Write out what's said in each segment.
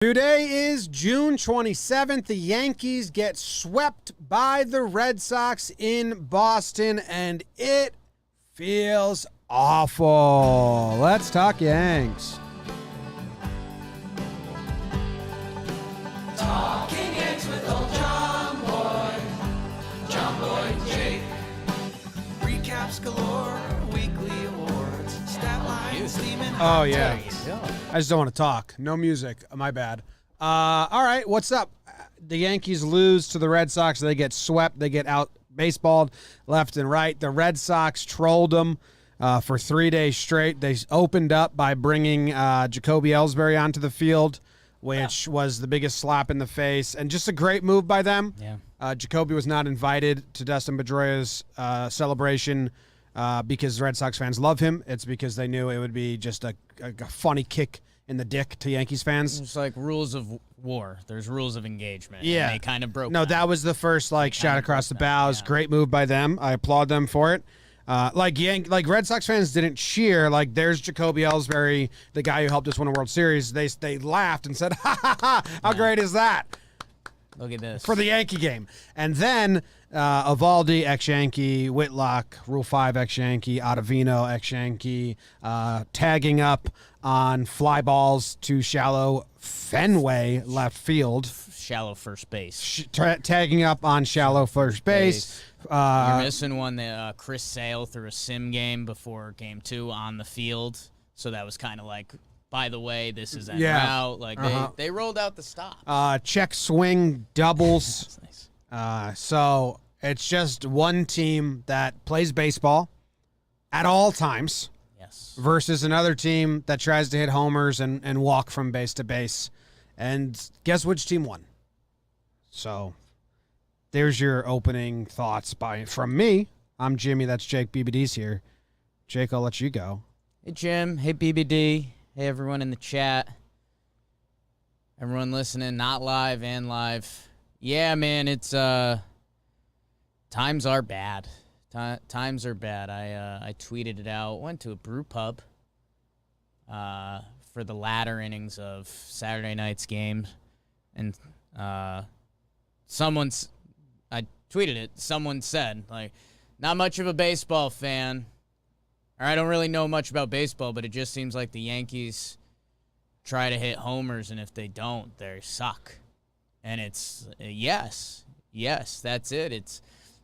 Today is June 27th. The Yankees get swept by the Red Sox in Boston, and it feels awful. Let's talk Yanks. Talking Yanks with old JOMBOY, JOMBOY Jake. Recaps galore, weekly awards, stat lines, steaming hot takes. I just don't want to talk. No music. My bad. All right, what's up? The Yankees lose to the Red Sox. They get swept. They get out baseballed left and right. The Red Sox trolled them for 3 days straight. They opened up by bringing Jacoby Ellsbury onto the field, which was the biggest slap in the face, and just a great move by them. Yeah. Jacoby was not invited to Dustin Pedroia's celebration because Red Sox fans love him. It's because they knew it would be just a funny kick in the dick to Yankees fans. It's like rules of war. There's rules of engagement. Yeah. And they kind of broke No, that was the first shot across the bows. Yeah. Great move by them. I applaud them for it. Like Red Sox fans didn't cheer. Like, there's Jacoby Ellsbury, the guy who helped us win a World Series. They laughed and said, ha, ha, ha, how great is that? Look at this. For the Yankee game. And then Evaldi, ex-Yankee, Whitlock, Rule 5 ex-Yankee, Ottavino, ex-Yankee, tagging up on fly balls to shallow Fenway left field. Shallow first base. Tagging up on shallow first base. You're missing one that Chris Sale threw a sim game before game 2 on the field. So that was kind of like, by the way, this is en route. Like they rolled out the stop. Check swing doubles. That's nice. So it's just one team that plays baseball at all times. Yes. Versus another team that tries to hit homers and walk from base to base. And guess which team won? So there's your opening thoughts from me. I'm Jimmy. That's Jake. BBD's here. Jake, I'll let you go. Hey, Jim. Hey, BBD. Hey, everyone in the chat. Everyone listening, not live and live. Yeah, man, it's times are bad. Times are bad. I tweeted it out. Went to a brew pub for the latter innings of Saturday night's game, and I tweeted it. Someone said, like, not much of a baseball fan, or I don't really know much about baseball, but it just seems like the Yankees try to hit homers, and if they don't, they suck. And it's yes, that's it. It's,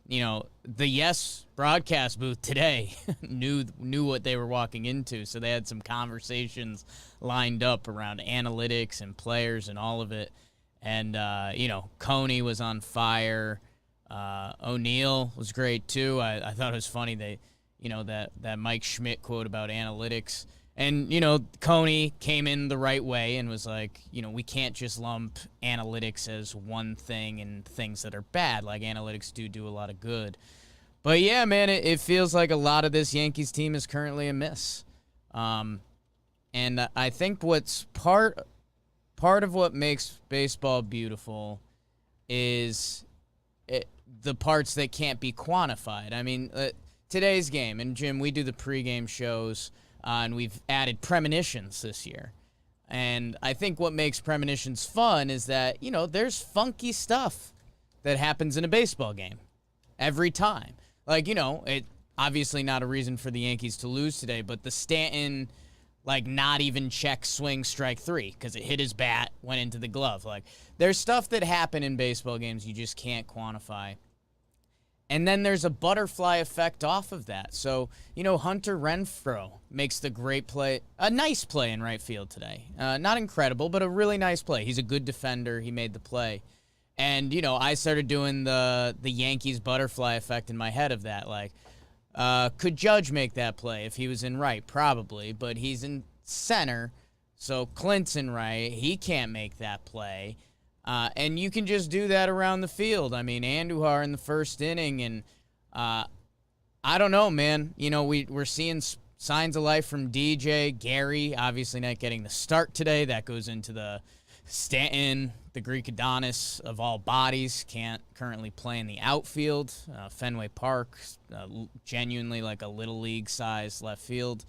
the Yes broadcast booth today knew what they were walking into, so they had some conversations lined up around analytics and players and all of it. And, Coney was on fire. O'Neill was great, too. I thought it was funny that Mike Schmidt quote about analytics. And, Coney came in the right way and was like, we can't just lump analytics as one thing and things that are bad. Like, analytics do a lot of good. But, yeah, man, it feels like a lot of this Yankees team is currently a miss. And I think what's part of what makes baseball beautiful is the parts that can't be quantified. I mean, today's game, and Jim, we do the pregame shows, and we've added premonitions this year. And I think what makes premonitions fun is that, there's funky stuff that happens in a baseball game every time. Like, it obviously not a reason for the Yankees to lose today, but the Stanton, not even check swing strike 3 because it hit his bat, went into the glove. Like, there's stuff that happen in baseball games you just can't quantify. And then there's a butterfly effect off of that. So, Hunter Renfroe makes the great play, a nice play in right field today. Not incredible, but a really nice play. He's a good defender. He made the play. And, I started doing the Yankees butterfly effect in my head of that. Like, could Judge make that play if he was in right? Probably, but he's in center. So Clint's in right. He can't make that play. And you can just do that around the field. I mean, Andujar in the first inning, and I don't know, man. We're seeing signs of life from DJ. Gary, obviously not getting the start today. That goes into the Stanton, the Greek Adonis of all bodies, can't currently play in the outfield. Fenway Park, genuinely like a little league size left field.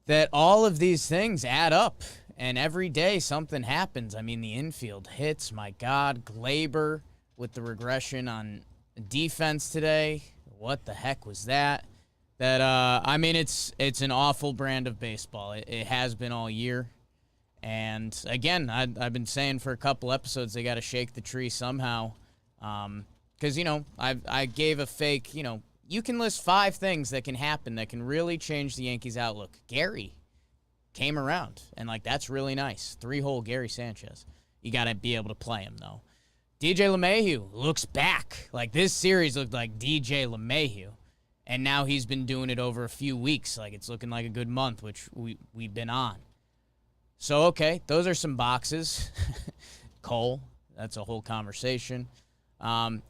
that all of these things add up, and every day something happens. I mean, the infield hits, my God. Glaber with the regression on defense today. What the heck was that? I mean, it's an awful brand of baseball. It has been all year. And, again, I've been saying for a couple episodes they got to shake the tree somehow. Because, I gave a fake, you can list 5 things that can happen that can really change the Yankees' outlook. Gary came around, and, that's really nice. 3-hole Gary Sanchez. You got to be able to play him, though. DJ LeMahieu looks back. This series looked like DJ LeMahieu. And now he's been doing it over a few weeks. It's looking like a good month, which we've been on. So, okay, those are some boxes. Cole, that's a whole conversation.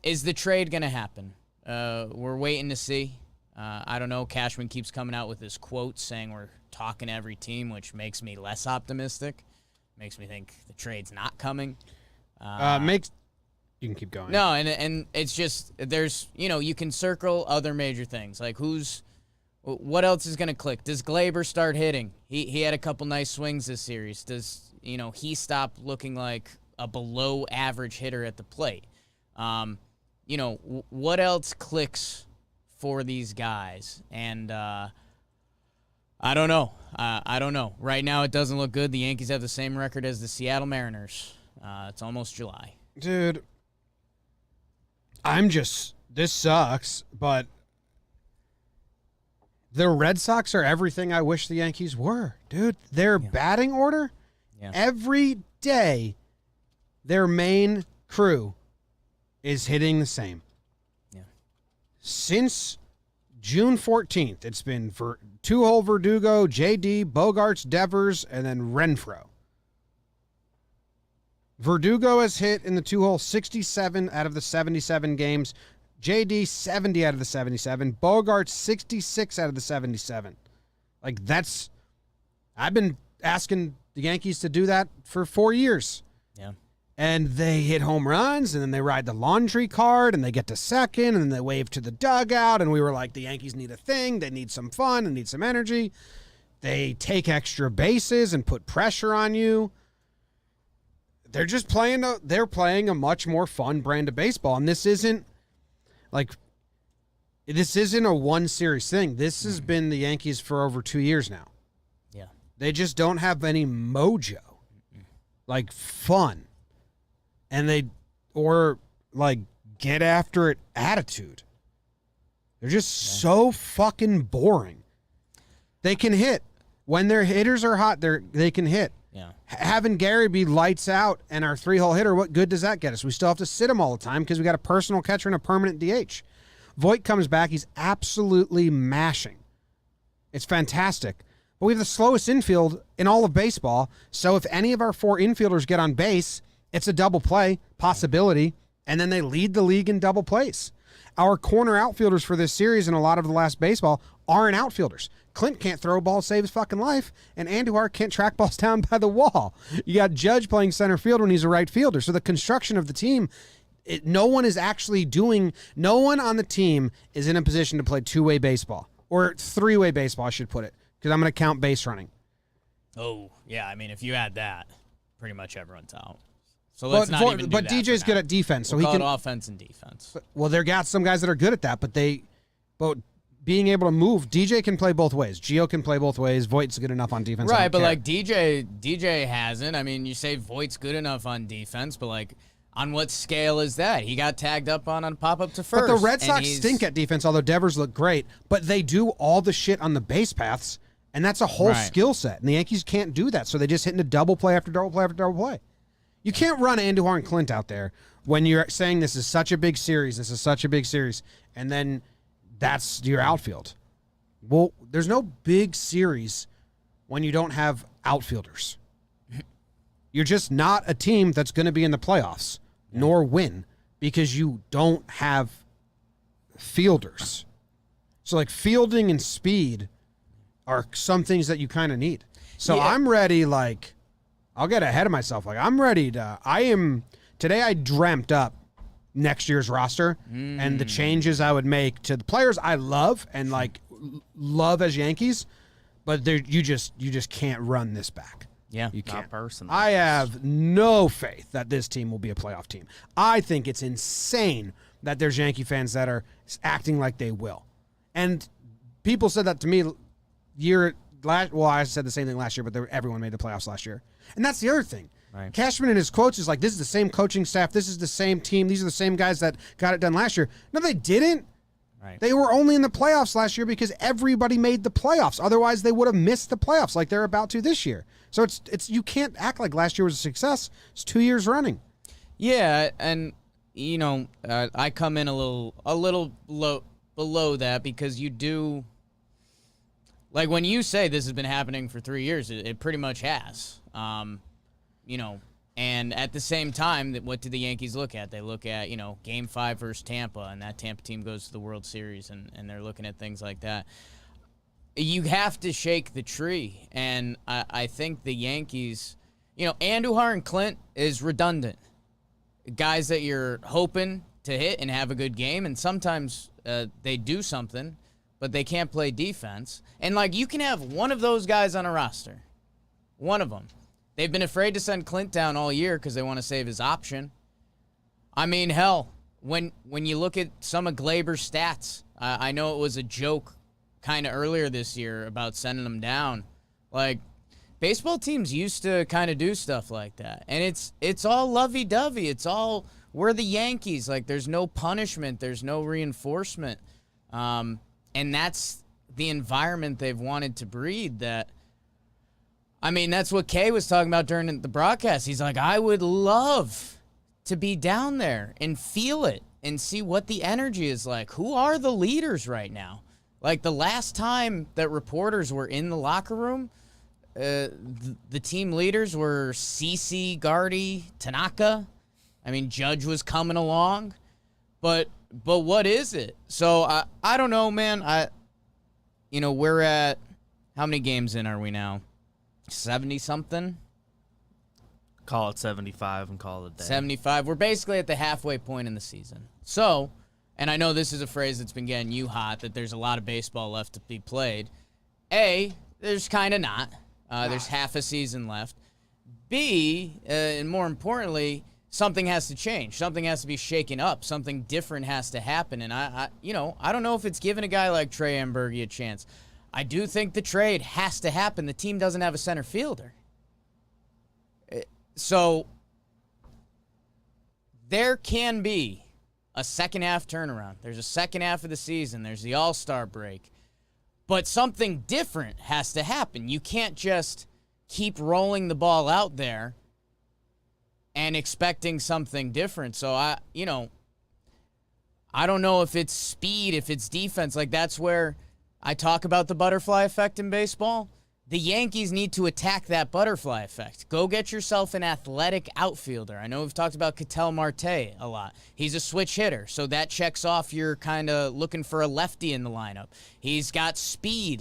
Is the trade going to happen? We're waiting to see. I don't know. Cashman keeps coming out with this quote saying we're talking to every team, which makes me less optimistic. Makes me think the trade's not coming. You can keep going. No, and it's just there's you can circle other major things what else is going to click? Does Glaber start hitting? He had a couple nice swings this series. Does he stop looking like a below average hitter at the plate? What else clicks for these guys? And I don't know. I don't know. Right now it doesn't look good. The Yankees have the same record as the Seattle Mariners. It's almost July. Dude, this sucks, but the Red Sox are everything I wish the Yankees were, dude. Their batting order, every day, their main crew is hitting the same. Yeah. Since June 14th, it's been for 2-hole Verdugo, JD, Bogarts, Devers, and then Renfroe. Verdugo has hit in the 2-hole 67 out of the 77 games. JD 70 out of the 77. Bogarts 66 out of the 77. I've been asking the Yankees to do that for 4 years. Yeah. And they hit home runs, and then they ride the laundry cart, and they get to second, and then they wave to the dugout, and we were like, the Yankees need a thing. They need some fun and need some energy. They take extra bases and put pressure on you. They're just playing a much more fun brand of baseball. And this isn't a one series thing. This has been the Yankees for over 2 years now. Yeah. They just don't have any mojo, fun. And get after it attitude. They're just so fucking boring. They can hit. When their hitters are hot, they can hit. Yeah. Having Gary be lights out and our 3-hole hitter, what good does that get us? We still have to sit him all the time because we got a personal catcher and a permanent DH. Voit comes back. He's absolutely mashing. It's fantastic. But we have the slowest infield in all of baseball. So if any of our 4 infielders get on base, it's a double play possibility, and then they lead the league in double plays. Our corner outfielders for this series and a lot of the last baseball aren't outfielders. Clint can't throw a ball to save his fucking life, and Andujar can't track balls down by the wall. You got Judge playing center field when he's a right fielder. So the construction of the team, no one on the team is in a position to play 2-way baseball, or 3-way baseball, I should put it, because I'm going to count base running. Oh, yeah. I mean, if you add that, pretty much everyone's out. So let's not even do But that DJ's for good now. at defense, so We'll he call can it offense and defense. Well, there got some guys that are good at that, but being able to move, DJ can play both ways. Gio can play both ways. Voigt's good enough on defense. Right, but DJ hasn't. I mean, you say Voigt's good enough on defense, but on what scale is that? He got tagged up on a pop-up to first. But the Red Sox stink at defense, although Devers look great, but they do all the shit on the base paths, and that's a whole skill set. And the Yankees can't do that, so they just hit into double play after double play after double play. You can't run Andujar and Clint out there when you're saying this is such a big series, and then that's your outfield. Well, there's no big series when you don't have outfielders. You're just not a team that's going to be in the playoffs, nor win, because you don't have fielders. So, fielding and speed are some things that you kind of need. So I'm ready, I'll get ahead of myself. I'm ready today I dreamt up next year's roster and the changes I would make to the players I love and love as Yankees, but you just can't run this back. Yeah, You can't. Not personally. I have no faith that this team will be a playoff team. I think it's insane that there's Yankee fans that are acting like they will. And people said that to me I said the same thing last year, but everyone made the playoffs last year. And that's the other thing. Right. Cashman and his quotes is like, this is the same coaching staff. This is the same team. These are the same guys that got it done last year. No, they didn't. Right. They were only in the playoffs last year because everybody made the playoffs. Otherwise, they would have missed the playoffs like they're about to this year. So it's you can't act like last year was a success. It's 2 years running. Yeah, and I come in a little below that because you do, like when you say this has been happening for 3 years, it pretty much has. And at the same time, what do the Yankees look at? They look at, Game 5 versus Tampa, and that Tampa team goes to the World Series, and they're looking at things like that. You have to shake the tree, and I think the Yankees, Andujar and Clint is redundant. Guys that you're hoping to hit and have a good game, and sometimes they do something, but they can't play defense. And, you can have one of those guys on a roster. One of them. They've been afraid to send Clint down all year because they want to save his option. I mean, hell, when you look at some of Glaber's stats, I know it was a joke kind of earlier this year about sending him down. Baseball teams used to kind of do stuff like that. And it's all lovey-dovey. It's all, we're the Yankees. There's no punishment. There's no reinforcement. And that's the environment they've wanted to breed that. I mean, that's what Kay was talking about during the broadcast. He's like, I would love to be down there and feel it and see what the energy is like. Who are the leaders right now? The last time that reporters were in the locker room, the team leaders were CeCe, Gardy, Tanaka. I mean, Judge was coming along. But what is it? So, I don't know, man. We're at, how many games in are we now? 70-something? Call it 75 and call it a day. 75. We're basically at the halfway point in the season. So, and I know this is a phrase that's been getting you hot, that there's a lot of baseball left to be played. A, there's kind of not. There's half a season left. B, and more importantly, something has to change. Something has to be shaken up. Something different has to happen. And I don't know if it's giving a guy like Trey Amburgey a chance. I do think the trade has to happen. The team doesn't have a center fielder. So there can be a second half turnaround. There's a second half of the season. There's the All-Star break. But something different has to happen. You can't just keep rolling the ball out there and expecting something different. So I don't know if it's speed, if it's defense. That's where I talk about the butterfly effect in baseball. The Yankees need to attack that butterfly effect. Go get yourself an athletic outfielder. I know we've talked about Ketel Marte a lot. He's a switch hitter, so that checks off you're kind of looking for a lefty in the lineup. He's got speed.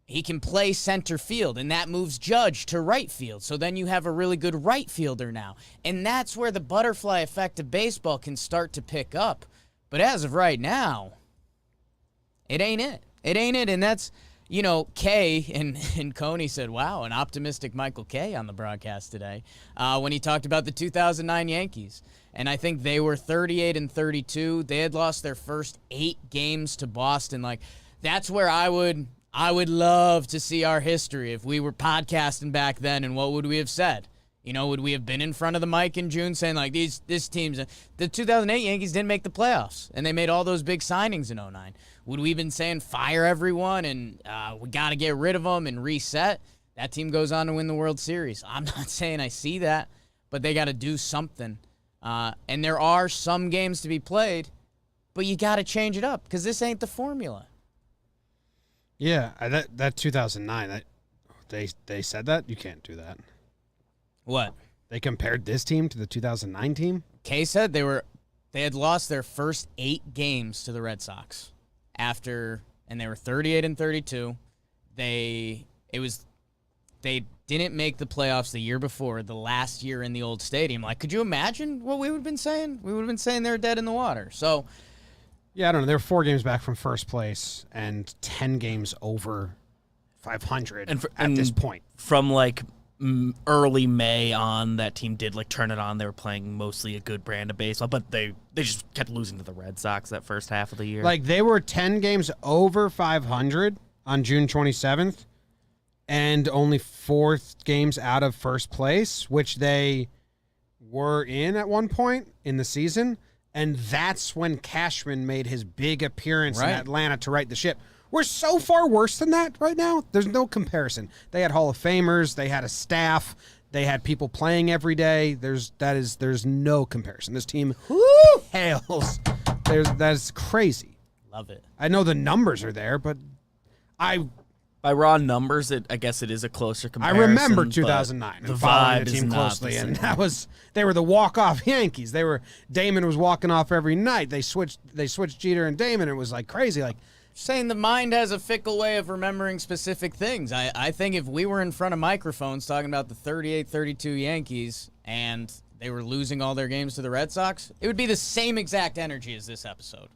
He can play center field, and that moves Judge to right field. So then you have a really good right fielder now. And that's where the butterfly effect of baseball can start to pick up. But as of right now, it ain't it. It ain't it, and that's, Kay and Coney said, wow, an optimistic Michael Kay on the broadcast today when he talked about the 2009 Yankees. And I think they were 38-32. They had lost their first 8 games to Boston. That's where I would love to see our history if we were podcasting back then, and what would we have said? Would we have been in front of the mic in June saying, this team's... The 2008 Yankees didn't make the playoffs, and they made all those big signings in 2009. Would we have been saying, fire everyone, and we got to get rid of them and reset? That team goes on to win the World Series. I'm not saying I see that, but they got to do something. And there are some games to be played, but you got to change it up, because this ain't the formula. Yeah, that 2009, they said that? You can't do that. What? They compared this team to the 2009 team? Kay said they had lost their first 8 games to the Red Sox and they were 38-32. They didn't make the playoffs the year before, the last year in the old stadium. Could you imagine what we would have been saying? We would have been saying they're dead in the water. So, yeah, I don't know. They were 4 games back from first place and 10 games over 500 And at this point. From like early May on, that team did like turn it on. They were playing mostly a good brand of baseball, but they just kept losing to the Red Sox that first half of the year. Like, they were 10 games over 500 on June 27th and only 4 games out of first place, which they were in at one point in the season. And that's when Cashman made his big appearance in Atlanta to right the ship. We're so far worse than that right now. There's no comparison. They had Hall of Famers. They had a staff. They had people playing every day. There's no comparison. This team hails. That's crazy. Love it. I know the numbers are there, but by raw numbers, I guess it is a closer comparison. I remember 2009 the and following vibe the is team not closely, the and same. they were the walk-off Yankees. Damon was walking off every night. They switched Jeter and Damon. It was like crazy. Like, Saying the mind has a fickle way of remembering specific things. I think if we were in front of microphones talking about the 38-32 Yankees and they were losing all their games to the Red Sox, it would be the same exact energy as this episode.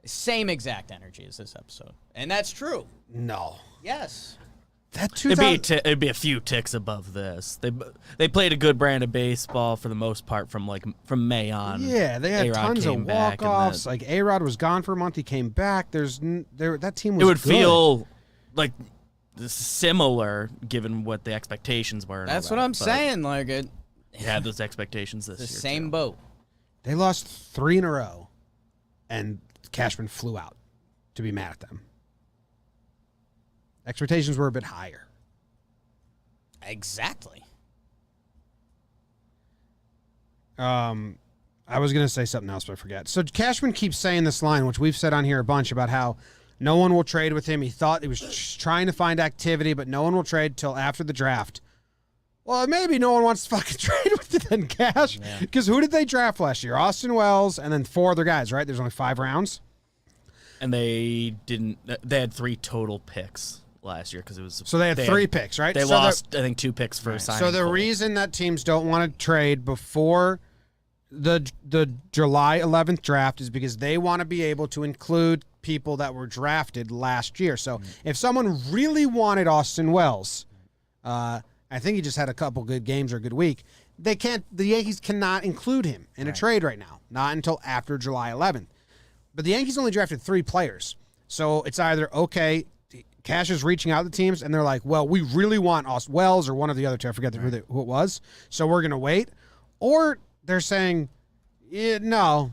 Same exact energy as this episode. And that's true. no. Yes. That It'd be a few ticks above this. They played a good brand of baseball for the most part from May on. Yeah, they had A-Rod tons of came back and walk-offs. that- Like, A-Rod was gone for a month. He came back. That team was It would good. feel like similar given what the expectations were. and all That's that, what I'm but saying. Like, They had those expectations this the year. same too. boat. They lost 3 in a row, and Cashman flew out to be mad at them. Expectations were a bit higher. Exactly. I was going to say something else, but I forget. So Cashman keeps saying this line, which we've said on here a bunch, about how no one will trade with him. He thought he was trying to find activity, but no one will trade till after the draft. Well, maybe no one wants to fucking trade with it then, Cash. Because who did they draft last year? Austin Wells and then 4 other guys, right? There's only 5 rounds. And they had 3 total picks last year because it was. So they had 3 picks, right? They So lost, I think, 2 picks for signing. So the Cole. reason that teams don't want to trade before the July 11th draft is because they want to be able to include people that were drafted last year. So if someone really wanted Austin Wells, I think he just had a couple good games or a good week, the Yankees cannot include him in a trade right now, not until after July 11th. But the Yankees only drafted 3 players. So it's either, okay, Cash is reaching out to teams, and they're like, well, we really want Austin Wells or one of the other 2. I forget who it was. So we're going to wait. Or they're saying, no,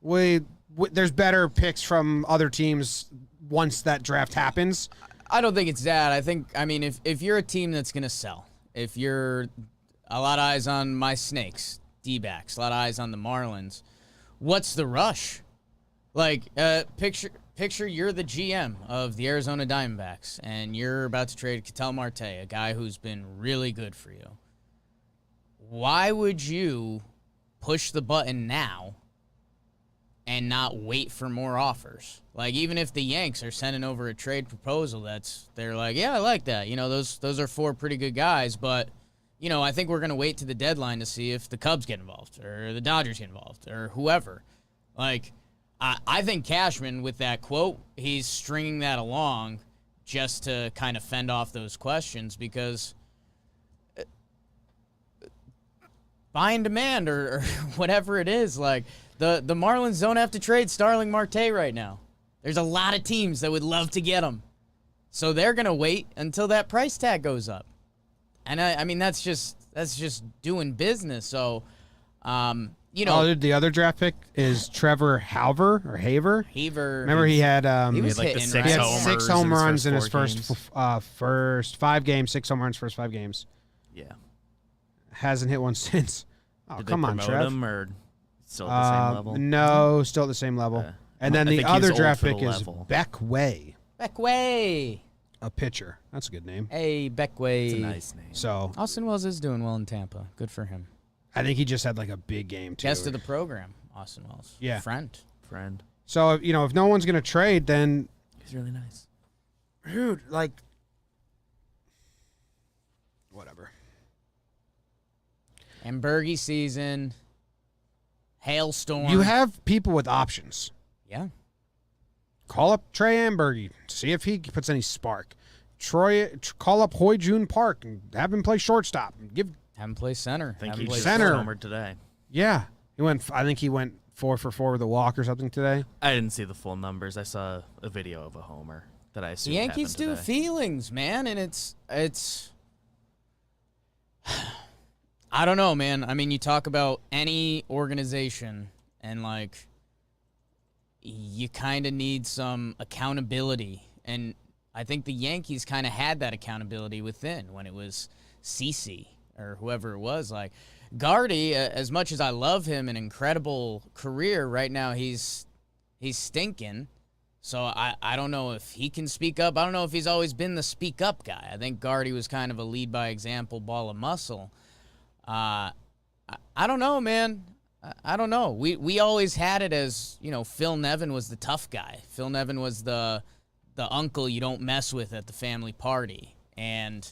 there's better picks from other teams once that draft happens. I don't think it's that. I mean, if you're a team that's going to sell, if you're a lot of eyes on my Snakes, D-backs, a lot of eyes on the Marlins, what's the rush? Like, picture you're the GM of the Arizona Diamondbacks, and you're about to trade Ketel Marte, a guy who's been really good for you. Why would you push the button now and not wait for more offers? Like, even if the Yanks are sending over a trade proposal they're like, yeah, I like that. You know, those are 4 pretty good guys, but, you know, I think we're going to wait to the deadline to see if the Cubs get involved or the Dodgers get involved or whoever. Like, I think Cashman, with that quote, he's stringing that along just to kind of fend off those questions because buy and demand or whatever it is, like the Marlins don't have to trade Starling Marte right now. There's a lot of teams that would love to get him. So they're going to wait until that price tag goes up. And I mean, that's just doing business. So, you know, the other draft pick is Trevor Haver. Remember he had he was like the hitting, 6 he had right? homers 6 home in his runs first in his 4 first 5 games. 6 home runs first 5 games. Yeah. Hasn't hit one since. Oh, Did come they on, promote Trev. him or still at the same level? No, still at the same level. And then I the think he's other old draft for the pick is level. Beckway, Beckway. a pitcher. That's a good name. Hey, Beckway. It's a nice name. So Austin Wells is doing well in Tampa. Good for him. I think he just had like a big game too. Guest of the program, Austin Wells. Yeah. Friend. So if no one's gonna trade, then He's really nice. dude, like, whatever. Ambergy season. Hailstorm. You have people with options. Yeah. Call up Trey Ambergy, see if he puts any spark. call up Hoy Jun Park and have him play shortstop. And Have him play center. I think Have he him play just center. homered today. Yeah, I think he went 4 for 4 with a walk or something today. I didn't see the full numbers. I saw a video of a homer that I assume The Yankees happened do today. feelings, man, and it's I don't know, man. I mean, you talk about any organization and like you kind of need some accountability, and I think the Yankees kind of had that accountability within when it was CeCe or whoever it was. Like Gardy, as much as I love him, an incredible career right now, he's stinking. So I don't know if he can speak up. I don't know if he's always been the speak up guy. I think Gardy was kind of a lead by example, ball of muscle. I don't know, man. I don't know. We always had it as, Phil Nevin was the tough guy. Phil Nevin was the uncle you don't mess with at the family party. And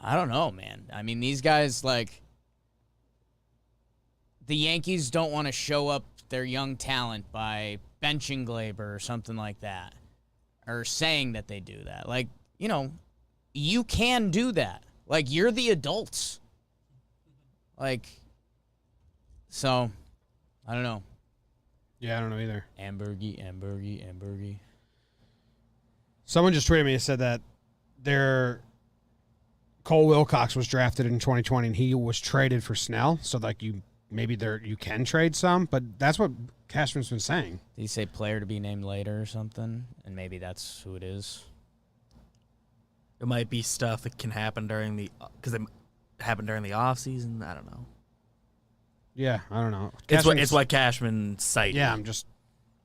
I don't know, man. I mean, these guys, like, the Yankees don't want to show up their young talent by benching Glaber or something like that, or saying that they do that. Like, you can do that. Like, you're the adults. Like, so, I don't know. Yeah, I don't know either. Ambergy. Someone just tweeted me and said that Cole Wilcox was drafted in 2020 and he was traded for Snell. So, like, you can trade some, but that's what Cashman's been saying. Did he say player to be named later or something? And maybe that's who it is. It might be stuff that can happen during the offseason. I don't know. Yeah, I don't know. It's what Cashman cited. Yeah,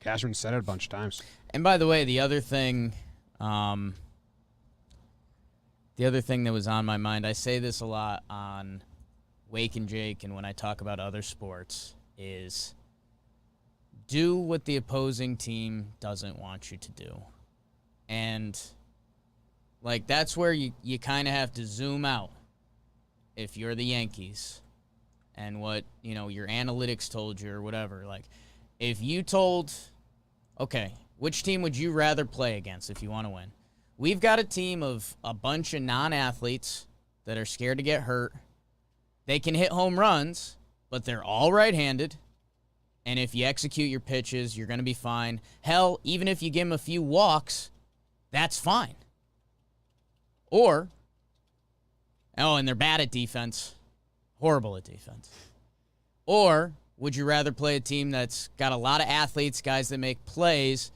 Cashman said it a bunch of times. And by the way, the other thing that was on my mind, I say this a lot on Wake and Jake and when I talk about other sports, is do what the opposing team doesn't want you to do. And, like, that's where you kind of have to zoom out if you're the Yankees and what, your analytics told you or whatever. Like, if you told, okay, which team would you rather play against if you want to win? We've got a team of a bunch of non-athletes that are scared to get hurt. They can hit home runs, but they're all right-handed. And if you execute your pitches, you're going to be fine. Hell, even if you give them a few walks, that's fine. Or, and they're bad at defense. Horrible at defense. Or, would you rather play a team that's got a lot of athletes, guys that make plays?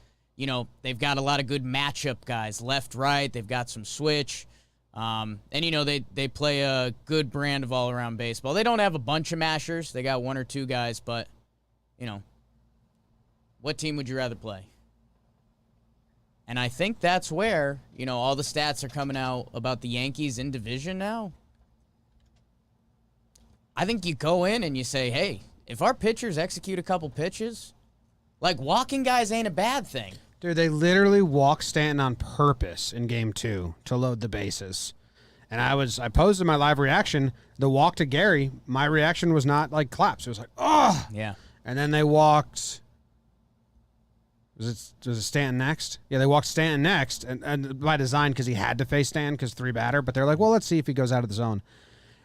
They've got a lot of good matchup guys, left, right. They've got some switch. And, they play a good brand of all-around baseball. They don't have a bunch of mashers. They got one or two guys, but, what team would you rather play? And I think that's where, all the stats are coming out about the Yankees in division now. I think you go in and you say, hey, if our pitchers execute a couple pitches, like, walking guys ain't a bad thing. Dude, they literally walked Stanton on purpose in Game 2 to load the bases. And I posted my live reaction. The walk to Gary, my reaction was not like claps. It was like, oh! Yeah. And then they walked... Was it Stanton next? Yeah, they walked Stanton next, and by design because he had to face Stanton because 3-batter. But they're like, well, let's see if he goes out of the zone.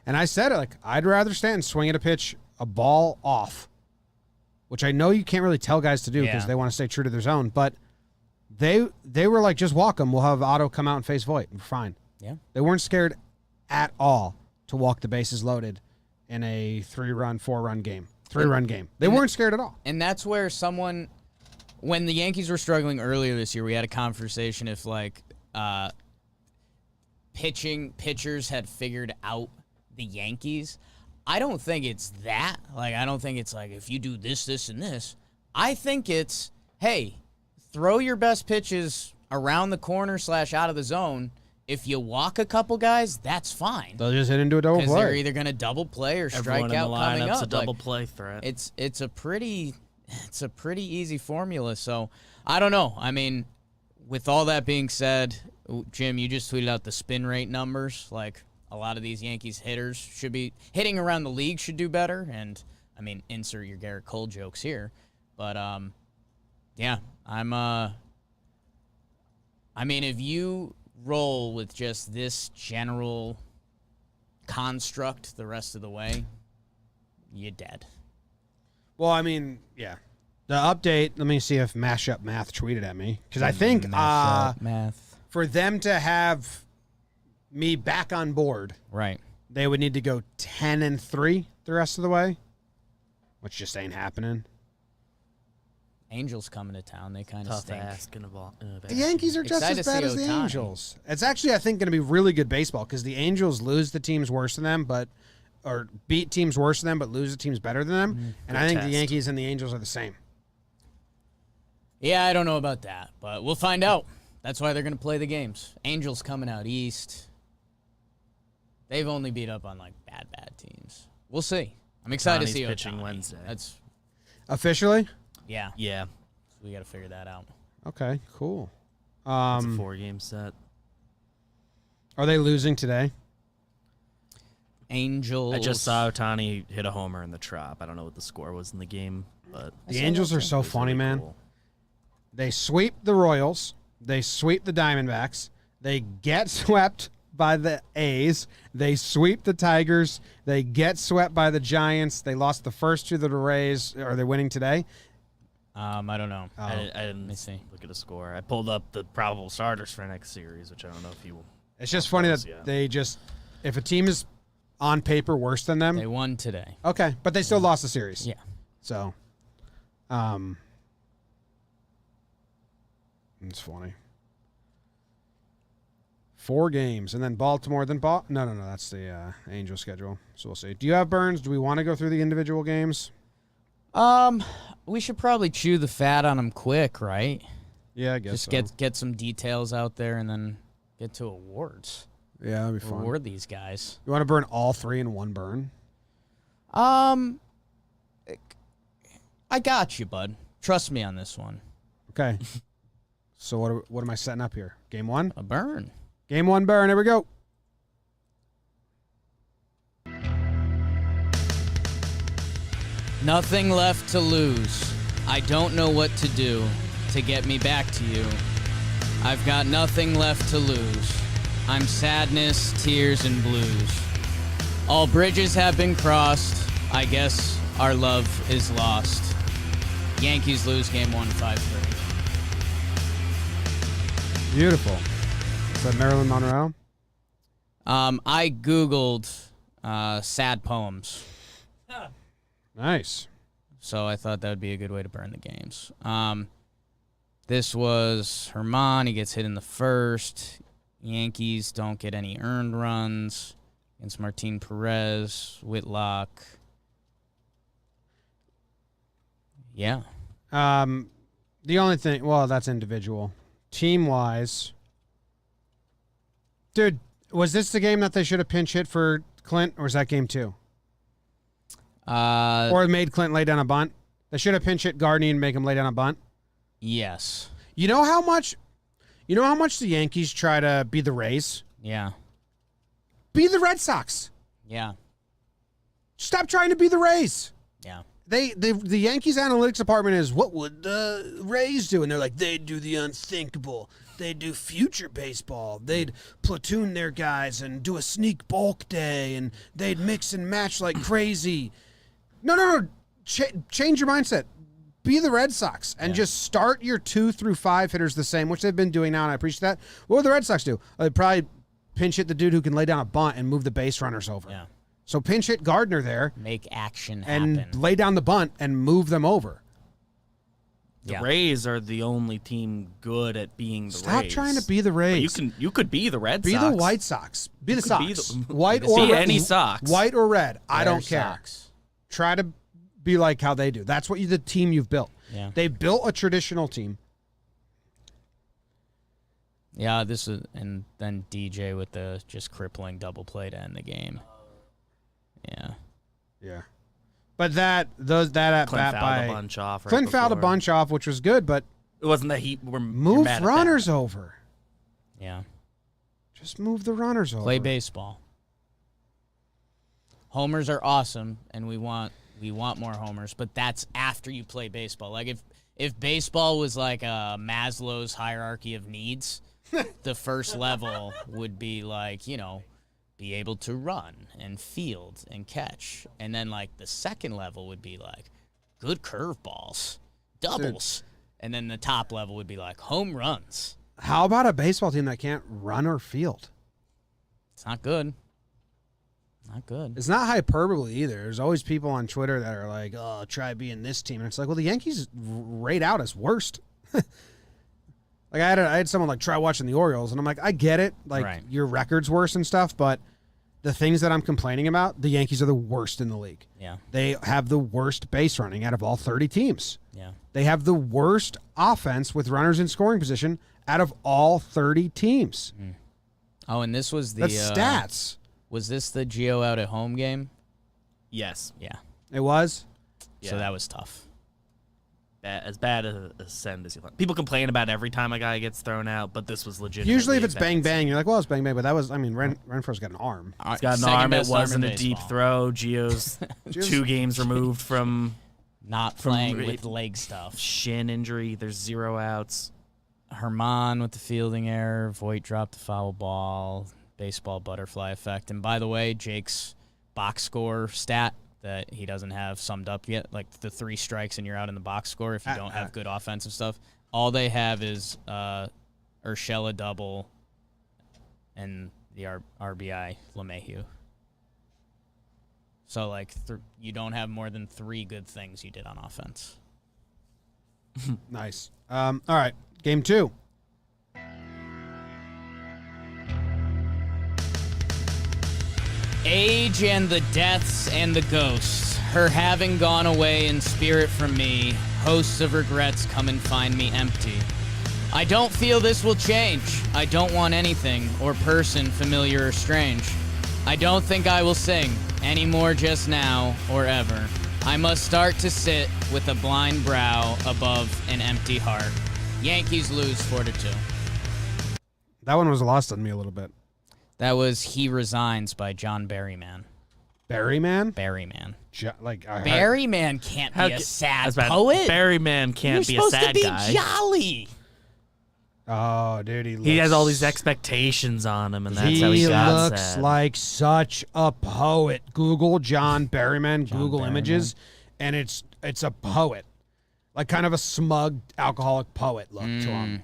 And I said it, like, I'd rather Stanton swing at a pitch, a ball off, which I know you can't really tell guys to do because they want to stay true to their zone. But they were like, just walk him. We'll have Otto come out and face Voit. We're fine. Yeah. They weren't scared at all to walk the bases loaded in a 3-run, 4-run game. 3-run game. They weren't scared at all. And that's where when the Yankees were struggling earlier this year, we had a conversation if, like, pitchers had figured out the Yankees. I don't think it's that. Like, I don't think it's like, if you do this, this, and this. I think it's, hey, throw your best pitches around the corner / out of the zone. If you walk a couple guys, that's fine. They'll just hit into a double play. Because they're either going to double play or strike Everyone in out the coming lineup's up. a double play threat. It's a pretty easy formula. So I don't know. I mean, with all that being said, Jim, you just tweeted out the spin rate numbers. Like, a lot of these Yankees hitters should be hitting around the league, should do better. And I mean, insert your Garrett Cole jokes here, but yeah, I mean, if you roll with just this general construct the rest of the way, you're dead. Well, I mean, yeah. The update, let me see if Mashup Math tweeted at me. Because I think math. for them to have me back on board, Right. they would need to go 10-3 the rest of the way, which just ain't happening. Angels coming to town. They kind of Tough stink. ask in a ball. The Yankees are just Excited as to bad see as the Ohtani. Angels. It's actually, I think, going to be really good baseball because the Angels lose the teams worse than them, or beat teams worse than them, but lose the teams better than them. And I think the Yankees and the Angels are the same. Yeah, I don't know about that, but we'll find out. That's why they're going to play the games. Angels coming out east. They've only beat up on like bad teams. We'll see. I'm excited to see pitching Ohtani. Wednesday. That's Officially? yeah. Yeah. We got to figure that out. Okay, cool. It's a 4-game set. Are they losing today? Angels. I just saw Ohtani hit a homer in the Trop. I don't know what the score was in the game, but The Angels are so it was funny, really man. cool. They sweep the Royals. They sweep the Diamondbacks. They get swept by the A's. They sweep the Tigers. They get swept by the Giants. They lost the first two to the Rays. Are they winning today? I don't know. Oh. I didn't me see. look at a score. I pulled up the probable starters for next series, which I don't know if you will. It's just funny that they just, if a team is on paper worse than them, They won today. okay, but they still lost the series. Yeah. So, it's funny. 4 games, and then Baltimore, then No, that's the Angel schedule. So we'll see. Do you have Burns? Do we want to go through the individual games? We should probably chew the fat on them quick, right? Yeah, I guess Just get some details out there and then get to awards. Yeah, that'd be fun. Reward these guys. You want to burn all 3 in one burn? I got you, bud. Trust me on this one. Okay. So what am I setting up here? Game 1? A burn. Game 1 burn. Here we go. Nothing left to lose. I don't know what to do to get me back to you. I've got nothing left to lose. I'm sadness, tears, and blues. All bridges have been crossed. I guess our love is lost. Yankees lose game 1, 5-3. Beautiful. Is that Marilyn Monroe? I Googled sad poems. Nice. So I thought that would be a good way to burn the games. This was Herman. He gets hit in the first. Yankees don't get any earned runs against Martin Perez, Whitlock. Yeah. The only thing, well, that's individual. Team-wise, dude, was this the game that they should have pinch hit for Clint, or was that game 2? Or made Clint lay down a bunt? They should have pinch hit Gardner and make him lay down a bunt. Yes. You know how much the Yankees try to be the Rays? Yeah. Be the Red Sox. Yeah. Stop trying to be the Rays. Yeah. The Yankees analytics department is, what would the Rays do? And they're like, they'd do the unthinkable. They'd do future baseball. They'd platoon their guys and do a sneak bulk day, and they'd mix and match like crazy. No. Change your mindset. Be the Red Sox and just start your 2 through 5 hitters the same, which they've been doing now, and I appreciate that. What would the Red Sox do? They'd probably pinch hit the dude who can lay down a bunt and move the base runners over. Yeah. So pinch hit Gardner there Make action happen. and lay down the bunt and move them over. The Rays are the only team good at being the Stop Rays. trying to be the Rays. But you could be the Red Be Sox. the White Sox. Be the could Sox. be the- White Be or red. any Sox. White or red. I Red don't care. Sox. Try to be like how they do. That's what the team you've built. Yeah. They built a traditional team. Yeah, this is, and then DJ with the just crippling double play to end the game. Yeah. Yeah. But that at bat Clint fouled by a bunch off. Right Clint fouled a before. bunch off, which was good, but It wasn't that he were move mad at runners that. over. Yeah. Just move the runners over. Play baseball. Homers are awesome, and we want more homers, but that's after you play baseball. Like if baseball was like Maslow's hierarchy of needs, the first level would be like, be able to run and field and catch. And then like the second level would be like good curveballs, doubles. And then the top level would be like home runs. How about a baseball team that can't run or field? It's not good. Not good. It's not hyperbole either. There's always people on Twitter that are like, oh, try being this team. And it's like, well, the Yankees rate out as worst. Like I had someone like try watching the Orioles, and I'm like, I get it. Like your record's worse and stuff, but the things that I'm complaining about, the Yankees are the worst in the league. Yeah. They have the worst base running out of all 30 teams. Yeah. They have the worst offense with runners in scoring position out of all 30 teams. Mm. Oh, and this was the That's stats. Was this the Gio out at home game? Yes. Yeah. It was? So that was tough. As bad a send as you want. People complain about every time a guy gets thrown out, but this was legit. Usually if it's bang bang, you're like, well, it's bang bang, but that was, I mean, Renfro's got an arm. He's got an arm. It wasn't a deep throw. Gio's 2 games removed from not playing with leg stuff. Shin injury. There's 0 outs. Herman with the fielding error. Voit dropped the foul ball. Baseball butterfly effect. And by the way, Jake's box score stat that he doesn't have summed up yet, like the 3 strikes and you're out in the box score if you don't have good offensive stuff. All they have is Urshela double and the RBI LeMahieu. So, like, you don't have more than 3 good things you did on offense. Nice. All right, game 2. Age and the deaths and the ghosts, her having gone away in spirit from me, hosts of regrets come and find me empty. I don't feel this will change. I don't want anything or person familiar or strange. I don't think I will sing anymore just now or ever. I must start to sit with a blind brow above an empty heart. Yankees lose 4-2. That one was lost on me a little bit. That was He Resigns by John Berryman. Berryman? Berryman. Berryman can't be a sad poet. Berryman can't be a sad guy. You're supposed to be jolly. Oh, dude, he has all these expectations on him, and that's how he got looks sad. like such a poet. Google John Berryman, Google Images, and it's a poet. Like kind of a smug alcoholic poet look to him.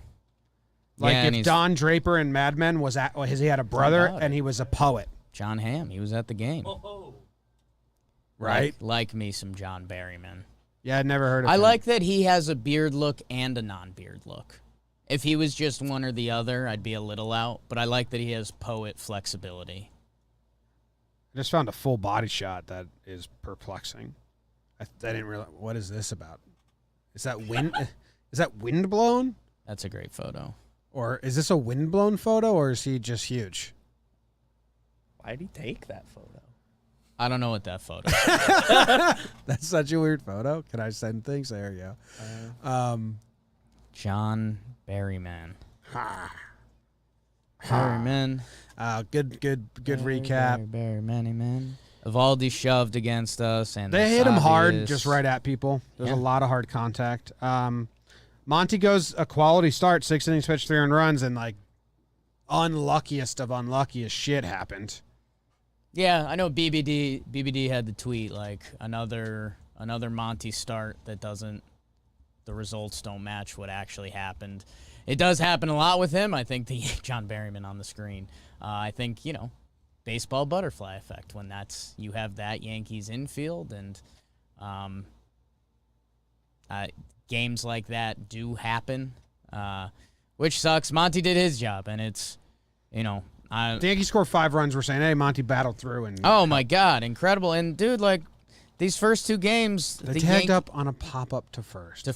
Like if Don Draper in Mad Men he had a brother and he was a poet. John Hamm, he was at the game. Right? Like me some John Berryman. Yeah, I'd never heard of him. I like that he has a beard look and a non-beard look. If he was just one or the other, I'd be a little out, but I like that he has poet flexibility. I just found a full body shot that is perplexing. I didn't realize, what is this about? Is that wind? Is that wind blown? That's a great photo. Or is this a wind-blown photo, or is he just huge? Why did he take that photo? I don't know what that photo is. That's such a weird photo. Can I send things? There you go. John Berryman. Berryman. Good recap. Berryman. Evaldi shoved against us, and they hit him hard, just right at people. There's a lot of hard contact. Monty goes a quality start, 6 innings pitched, 3 earned runs, and like unluckiest of unluckiest shit happened. Yeah, I know BBD had the tweet like another Monty start that the results don't match what actually happened. It does happen a lot with him. I think the John Berryman on the screen. I think, baseball butterfly effect when you have that Yankees infield and games like that do happen, which sucks. Monty did his job, and it's, the Yankees scored 5 runs. We're saying, hey, Monty battled through. And oh, my God, incredible. And, dude, like, these first 2 games. They tagged up on a pop-up to first.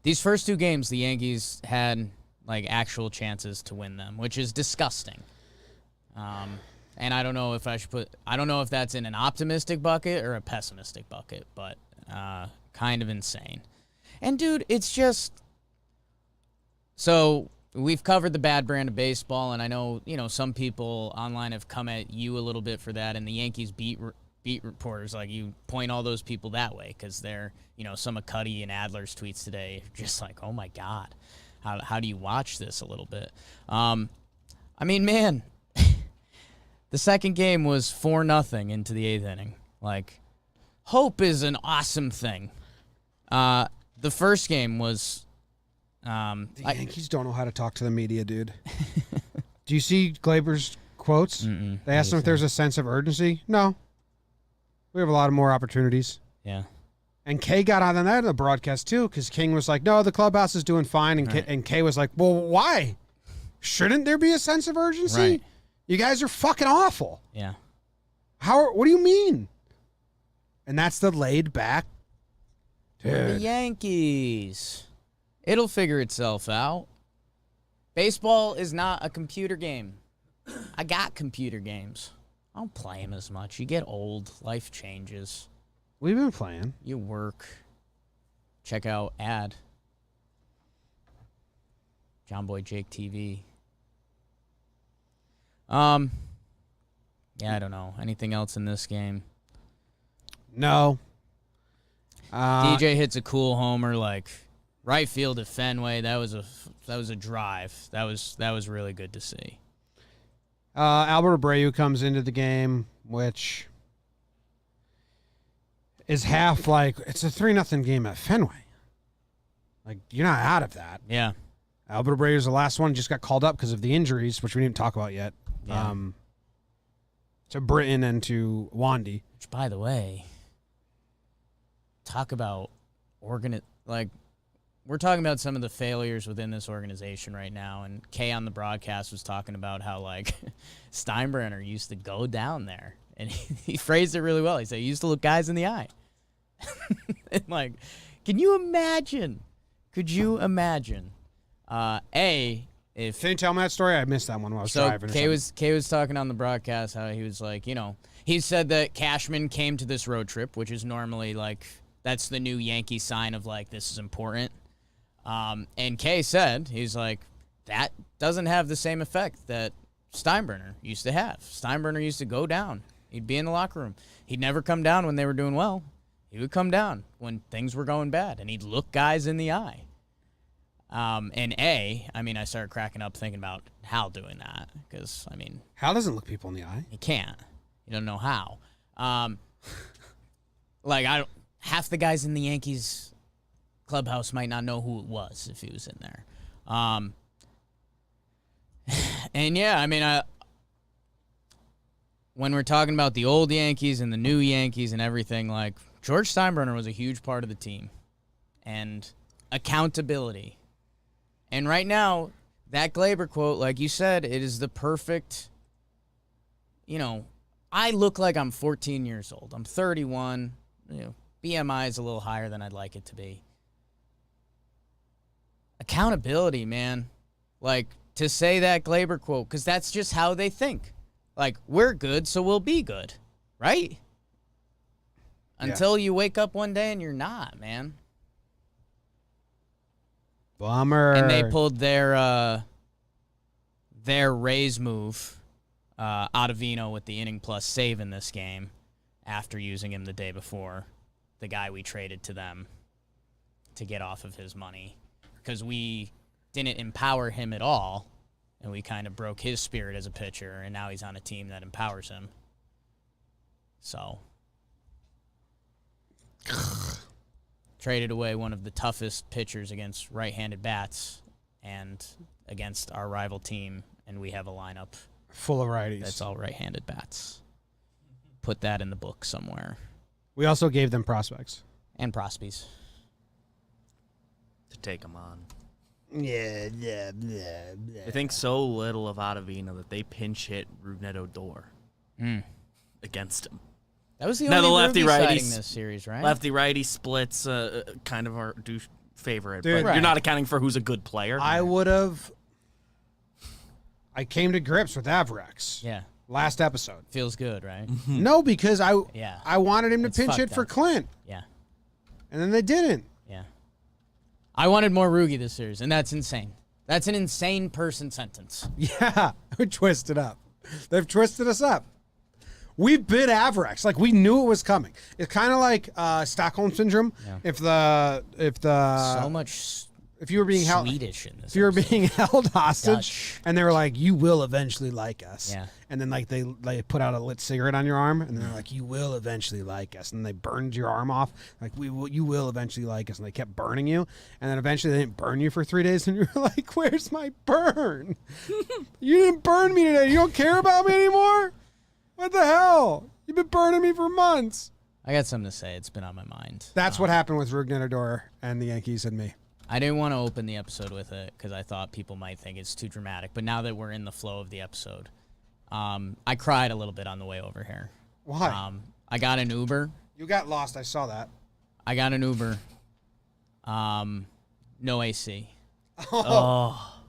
These first 2 games, the Yankees had, like, actual chances to win them, which is disgusting. And I don't know if I don't know if that's in an optimistic bucket or a pessimistic bucket, but kind of insane. And, dude, it's just... So, we've covered the bad brand of baseball, and I know, some people online have come at you a little bit for that, and the Yankees beat reporters, like, you point all those people that way, because they're, some of Cuddy and Adler's tweets today are just like, oh, my God. how do you watch this a little bit? I mean, man, the second game was 4-0 into the 8th inning. Like, hope is an awesome thing. The first game was. The Yankees don't know how to talk to the media, dude. Do you see Glaber's quotes? They asked him if there's a sense of urgency. No. We have a lot of more opportunities. Yeah. And Kay got on that in the broadcast, too, because King was like, no, the clubhouse is doing fine. And Kay was like, well, why? Shouldn't there be a sense of urgency? Right. You guys are fucking awful. Yeah. What do you mean? And that's the laid back. The Yankees. It'll figure itself out. Baseball is not a computer game. I got computer games. I don't play them as much. You get old. Life changes. We've been playing. You work. Check out ad. JOMBOY Jake TV. Yeah, I don't know. Anything else in this game? No. DJ hits a cool homer, like right field at Fenway. That was a drive. That was really good to see. Albert Abreu comes into the game, which is half like it's a 3-0 game at Fenway. Like, you're not out of that. Yeah. Albert Abreu is the last one, just got called up because of the injuries, which we didn't talk about yet. Yeah. To Britton and to Wandy. Which, by the way, talk about we're talking about some of the failures within this organization right now, and Kay on the broadcast was talking about how, like, Steinbrenner used to go down there, and he phrased it really well. He said he used to look guys in the eye. And, like, can you imagine? Could you imagine? If Can you tell me that story? I missed that one while I was driving. Kay was talking on the broadcast how he was like, he said that Cashman came to this road trip, which is normally like that's the new Yankee sign of like this is important. And Kay said he's like that doesn't have the same effect that Steinbrenner used to have. Steinbrenner used to go down. He'd be in the locker room. He'd never come down when they were doing well. He would come down when things were going bad, and he'd look guys in the eye. I started cracking up thinking about Hal doing that because, Hal doesn't look people in the eye. he can't. You don't know how. Half the guys in the Yankees clubhouse might not know who it was if he was in there. When we're talking about the old Yankees and the new Yankees and everything, like George Steinbrenner was a huge part of the team and accountability. And right now, that Glaber quote, like you said, it is the perfect, I look like I'm 14 years old. I'm 31. BMI is a little higher than I'd like it to be. Accountability, man. Like, to say that Glaber quote, because that's just how they think. Like, we're good, so we'll be good, right? Until you wake up one day and you're not, man. Bummer. And they pulled their Rays move, Ottavino with the inning plus save in this game after using him the day before, the guy we traded to them to get off of his money because we didn't empower him at all, and we kind of broke his spirit as a pitcher, and now he's on a team that empowers him. So traded away one of the toughest pitchers against right-handed bats and against our rival team, and we have a lineup full of righties. That's all right-handed bats. Put that in the book somewhere. We also gave them prospects. And prospies. To take them on. Yeah. I think so little of Ottavino that they pinch hit Rougned Odor against him. That was the Now, only the lefty lefty-righty sighting this series, right? Lefty-righty splits kind of our favorite, Dude, but right. you're not accounting for who's a good player. I came to grips with Avrex. Yeah. Last episode. Feels good, right? No, because I wanted him to It's pinch fucked hit for up. Clint, Yeah. and then they didn't. Yeah. I wanted more Rugi this series, and that's insane. That's an insane person sentence. Yeah, we twisted up. They've twisted us up. We bid Avrex like we knew it was coming. It's kind of like Stockholm syndrome. Yeah. If the So much if you were being held, Swedish in this. if you were being held hostage, Dutch. and they were like, "You will eventually like us," Yeah. and then like they put out a lit cigarette on your arm, and they're like, "You will eventually like us," and they burned your arm off, like you will eventually like us, and they kept burning you, and then eventually they didn't burn you for 3 days, and you're like, "Where's my burn? You didn't burn me today. You don't care about me anymore? What the hell? You've been burning me for months." I got something to say. It's been on my mind. That's what happened with Rougned Odor and the Yankees and me. I didn't want to open the episode with it because I thought people might think it's too dramatic. But now that we're in the flow of the episode, I cried a little bit on the way over here. Why? I got an Uber. You got lost. I saw that. I got an Uber. No AC. Oh.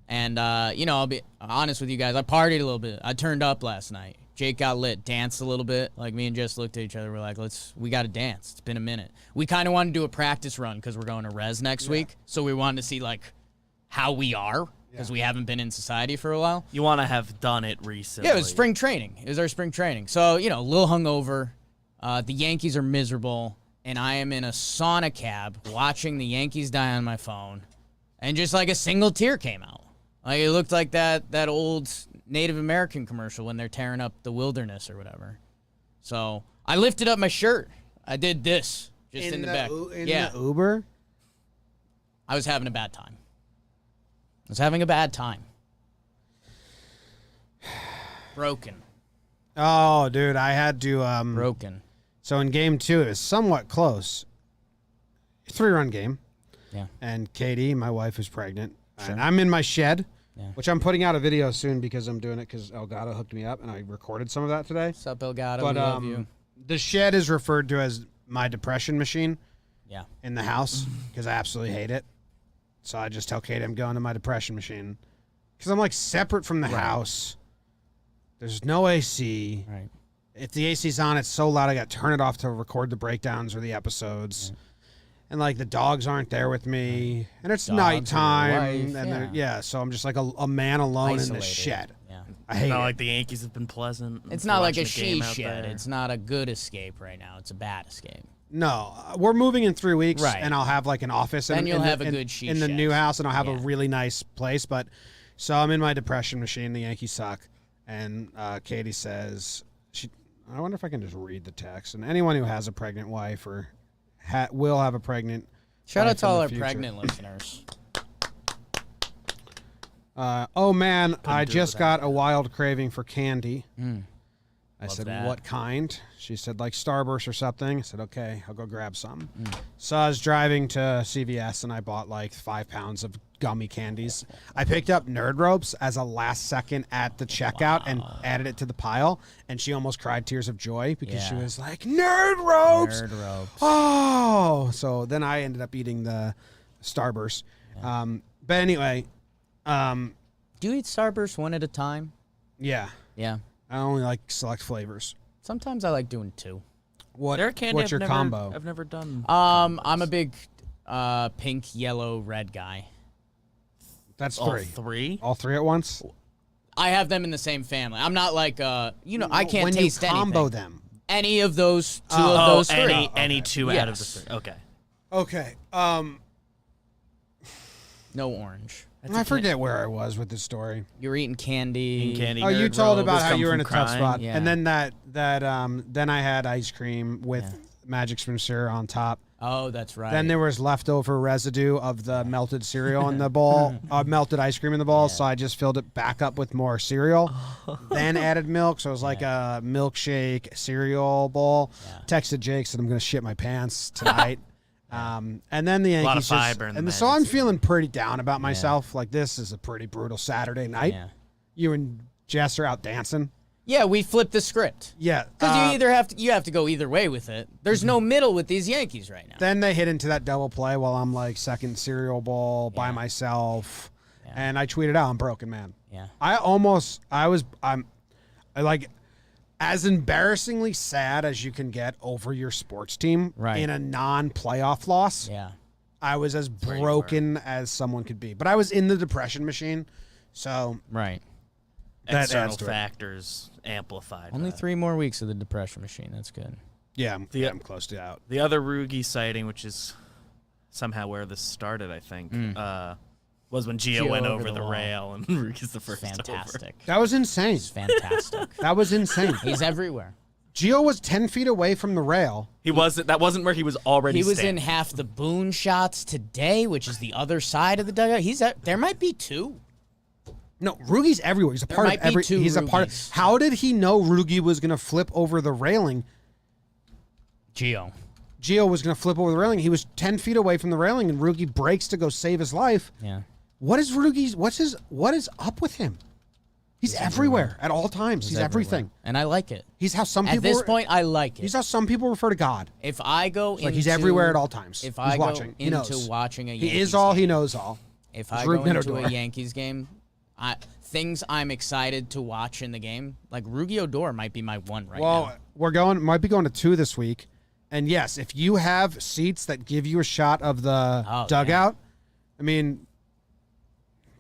And, I'll be honest with you guys. I partied a little bit. I turned up last night. Jake got lit, danced a little bit. Like, me and Jess looked at each other. We're like, we got to dance. It's been a minute. We kind of wanted to do a practice run because we're going to Res next week. So we wanted to see, like, how we are because we haven't been in society for a while. You want to have done it recently. Yeah, it was spring training. It was our spring training. So, a little hungover. The Yankees are miserable. And I am in a sauna cab watching the Yankees die on my phone. And just like a single tear came out. Like, it looked like that old Native American commercial when they're tearing up the wilderness or whatever. So I lifted up my shirt. I did this just in the back. In the Uber? I was having a bad time. Broken. Oh, dude, I had to. Broken. So in game 2, it was somewhat close. 3-run game. Yeah. And Katie, my wife, is pregnant. And I'm in my shed, which I'm putting out a video soon because I'm doing it because Elgato hooked me up, and I recorded some of that today. What's up, Elgato? But we love you. the shed is referred to as my depression machine Yeah. in the house because I absolutely hate it. So I just tell Katie I'm going to my depression machine because I'm like separate from the house. There's no AC. Right. If the AC's on, it's so loud I got to turn it off to record the breakdowns or the episodes. And like the dogs aren't there with me, and it's Dogs or your nighttime, wife, and yeah. they're so I'm just like a man alone in Isolated. this shed. Yeah. I hate Not it. like the Yankees have been pleasant. It's not like a watching the game she out shed. there. It's not a good escape right now. It's a bad escape. No, we're moving in 3 weeks, Right. and I'll have like an office. Then you'll in have the, a in- good she in the shed. new house, and I'll have a Yeah. really nice place. But so I'm in my depression machine. The Yankees suck, and Katie says I wonder if I can just read the text. And anyone who has a pregnant wife or will have a pregnant. Shout wife out to in all the our future. pregnant listeners. Oh man, I do it just without got a wild craving for candy. I Love said, that. what kind? She said, like Starburst or something. I said, okay, I'll go grab some. So I was driving to CVS, and I bought like 5 pounds of gummy candies. I picked up Nerd Ropes as a last second at the checkout and added it to the pile, and she almost cried tears of joy because she Yeah. was like, Nerd Ropes! Nerd ropes. Oh! So then I ended up eating the Starburst. But anyway, Do you eat Starburst one at a time? yeah, Yeah. I only like select flavors. Sometimes I like doing 2. They're a candy What's I've your never- combo? I've never done. I'm a big pink, yellow, red guy. That's all 3. 3. All 3 at once? I have them in the same family. I'm not like I can't when taste you combo anything. them. Any of those 2 of those 3. Any 2 out of the Yes. 3. Okay. Okay. No orange. I forget where I was with this story. You're eating candy. Candy. Oh, you Nerd told Ropes about how come you were in a from tough crying. spot, Yeah. and then then I had ice cream with magic spoon cereal on top. Oh, that's right. Then there was leftover residue of the melted cereal in the bowl, melted ice cream in the bowl. So I just filled it back up with more cereal, then added milk. So it was like a milkshake cereal bowl. Texted Jake, said I'm going to shit my pants tonight. And then the Yankees lot of fiber in the and so I'm magic feeling pretty down about myself. Like this is a pretty brutal Saturday night. Yeah. You and Jess are out dancing. Yeah, we flipped the script. Yeah, Because you either have to go either way with it. There's no middle with these Yankees right now. Then they hit into that double play while I'm like second cereal bowl by myself, and I tweeted out, "I'm broken, man." Yeah. I'm like as embarrassingly sad as you can get over your sports team Right. in a non-playoff loss. Yeah. I was as broken as someone could be, but I was in the depression machine, so Right. that External adds to it. factors amplified. Only that. 3 more weeks of the depression machine. That's good. Yeah, I'm close to out. The other Rugi sighting, which is somehow where this started, I think, was when Gio went over the wall. rail and Rugi's the first Fantastic. That was insane. It's fantastic. That was insane. He's everywhere. Gio was 10 feet away from the rail. That wasn't where he was already He was standing. in half the Boone shots today, which is the other side of the dugout. There might be two. No, Rugi's everywhere. He's a part of might be every. two He's a part. Rugis. How did he know Rugi was going to flip over the railing? Gio was going to flip over the railing. He was 10 feet away from the railing, and Rugi breaks to go save his life. Yeah. What is Rugi's? What is up with him? He's everywhere at all times. He's everything. And I like it. He's how some people. At this point, I like it. He's how some people refer to God. If I go Like he's everywhere at all times. If He's I watching. go He into knows. watching a Yankees He is all. game, He knows all. If It's I go Rougned into Odor. a Yankees game, things I'm excited to watch in the game, like Rougned Odor might be my one right now. Well, might be going to 2 this week. And yes, if you have seats that give you a shot of the dugout, I mean,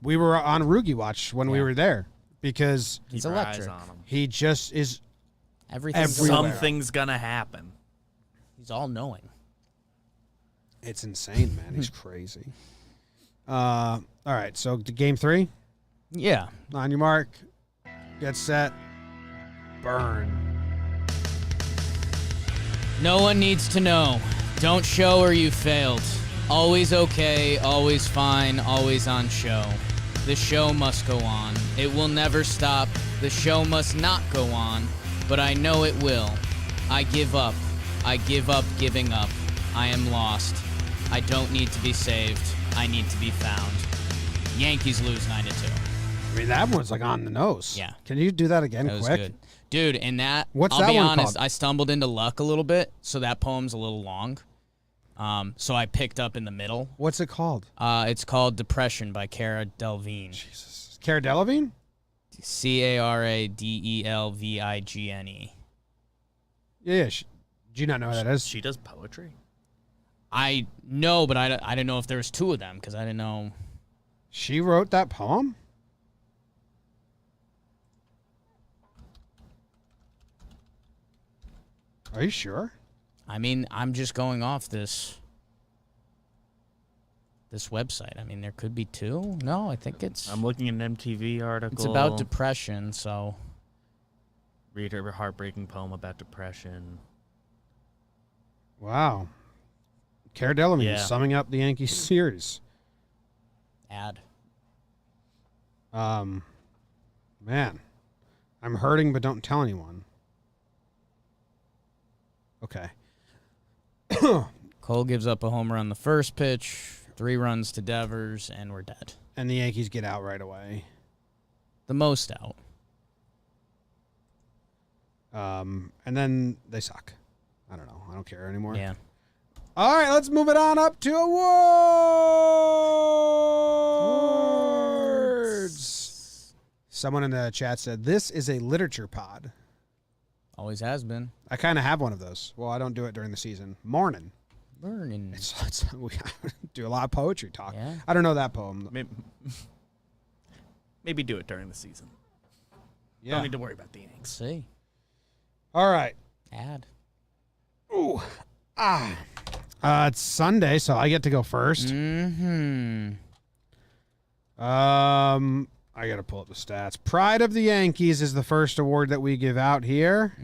we were on Rugi watch when we were there because He's Keep your eyes electric. on him. he just is. Everything's everywhere. Something's gonna happen. He's all knowing. It's insane, man. He's crazy. All right, so to game 3. Yeah. On your mark, get set, burn. No one needs to know. Don't show or you failed. Always okay, always fine, always on show. The show must go on. It will never stop. The show must not go on, but I know it will. I give up. I give up giving up. I am lost. I don't need to be saved. I need to be found. Yankees lose 9-2. I mean, that one's like on the nose. Yeah. Can you do that again That was quick? good. Dude, and that, What's I'll that be one honest, called? I stumbled into luck a little bit, so that poem's a little long. So I picked up in the middle. What's it called? It's called Depression by Cara Delevingne. Jesus. Cara Delevingne? Caradelvigne. Yeah. Do you not know who that is? She does poetry. I know, but I didn't know if there was 2 of them because I didn't know. She wrote that poem? Are you sure? I mean, I'm just going off this website. I mean, there could be 2. No, I think it's I'm looking at an MTV article. it's about depression. So Read her heartbreaking poem about depression. Wow. Cara Delevingne Yeah. summing up the Yankees series. ad. Man, I'm hurting, but don't tell anyone. Okay. Cole gives up a homer on the first pitch, 3 runs to Devers, and we're dead. And the Yankees get out right away. The most out. And then they suck. I don't know. I don't care anymore. Yeah. All right, let's move it on up to awards. Someone in the chat said, this is a literature pod. Always has been. I kind of have one of those. Well, I don't do it during the season. Morning. Burning. We do a lot of poetry talk. Yeah. I don't know that poem. Maybe do it during the season. Yeah. Don't need to worry about the Yanks. See. All right. Ad. Ooh. It's Sunday, so I get to go first. Mm-hmm. I got to pull up the stats. Pride of the Yankees is the first award that we give out here.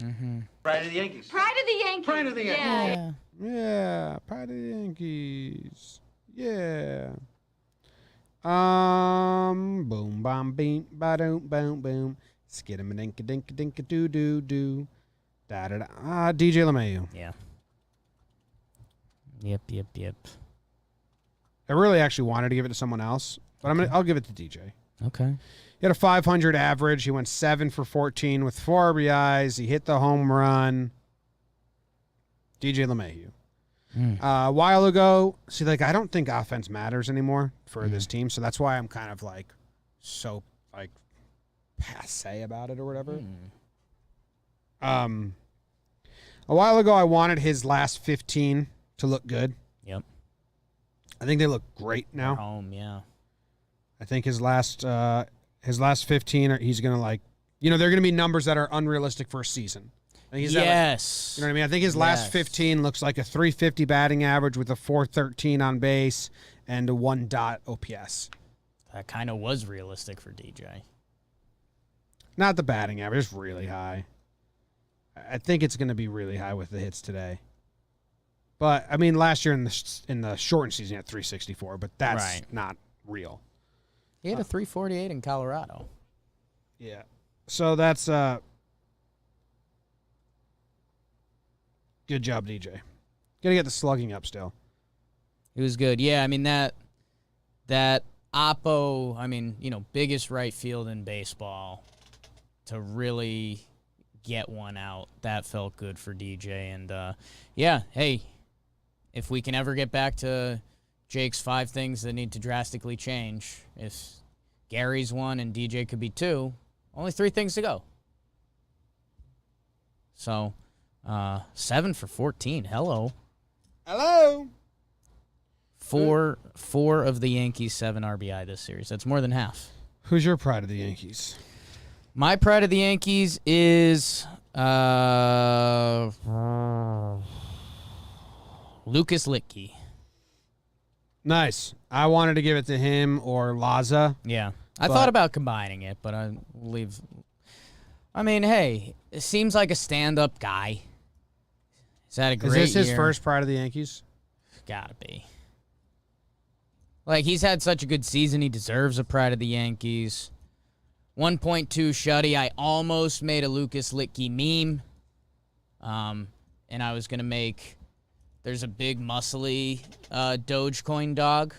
Pride of the Yankees. Pride of the Yankees. Pride of the Yankees. Yeah. Yeah, Pride of the Yankees. Yeah. Boom, bam, beam, ba doom, boom, boom. Skidum, dinka, dinka, dinka, doo, doo, doo. Da da da. DJ LeMahieu. Yeah. Yep. I really actually wanted to give it to someone else, but I'll give it to DJ. Okay. He had a 500 average. He went 7 for 14 with 4 RBIs. He hit the home run. DJ LeMahieu. A while ago, I don't think offense matters anymore for this team, so that's why I'm kind of so passe about it or whatever. A while ago, I wanted his last 15 to look good. Yep. I think they look great now. Home, yeah. I think his last 15, he's going to they're going to be numbers that are unrealistic for a season. I think he's at, Yes. you know what I mean? I think his last Yes. 15 looks like a 350 batting average with a 413 on base and a 1 OPS. That kind of was realistic for DJ. Not the batting average, it's really high. I think it's going to be really high with the hits today. But I mean, last year in the shortened season, he had 364, but that's Right. not real. He had a 348 in Colorado. Yeah. So that's good job, DJ. Gotta get the slugging up still. It was good. Yeah, I mean that Oppo, I mean, biggest right field in baseball to really get one out. That felt good for DJ. And yeah, hey, if we can ever get back to Jake's 5 things that need to drastically change, if Gary's 1 and DJ could be 2, only 3 things to go. So 7 for 14. Hello. Hello. Four of the Yankees' 7 RBI this series. That's more than half. Who's your pride of the Yankees? My pride of the Yankees is Lucas Litke. Nice. I wanted to give it to him or Laza. Yeah. I But- thought about combining it, but I leave. I mean, hey, it seems like a stand-up guy. He's had a great year. Is this his first pride of the Yankees? Gotta be. Like, he's had such a good season. He deserves a pride of the Yankees. 1.2 shutty. I almost made a Lucas Litke meme. And I was going to make, there's a big muscly Dogecoin dog.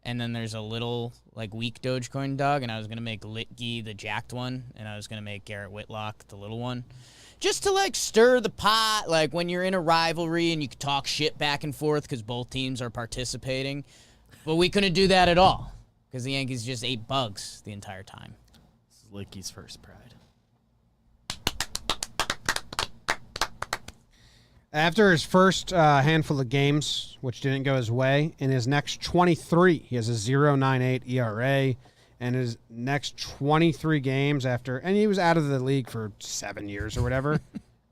And then there's a little, weak Dogecoin dog. And I was going to make Litke the jacked one. And I was going to make Garrett Whitlock the little one. Just to, stir the pot. When you're in a rivalry and you can talk shit back and forth because both teams are participating. But we couldn't do that at all because the Yankees just ate bugs the entire time. This is Licky's first pride. After his first handful of games, which didn't go his way, in his next 23, he has a 0.98 ERA. And his next 23 games after, and he was out of the league for 7 years or whatever.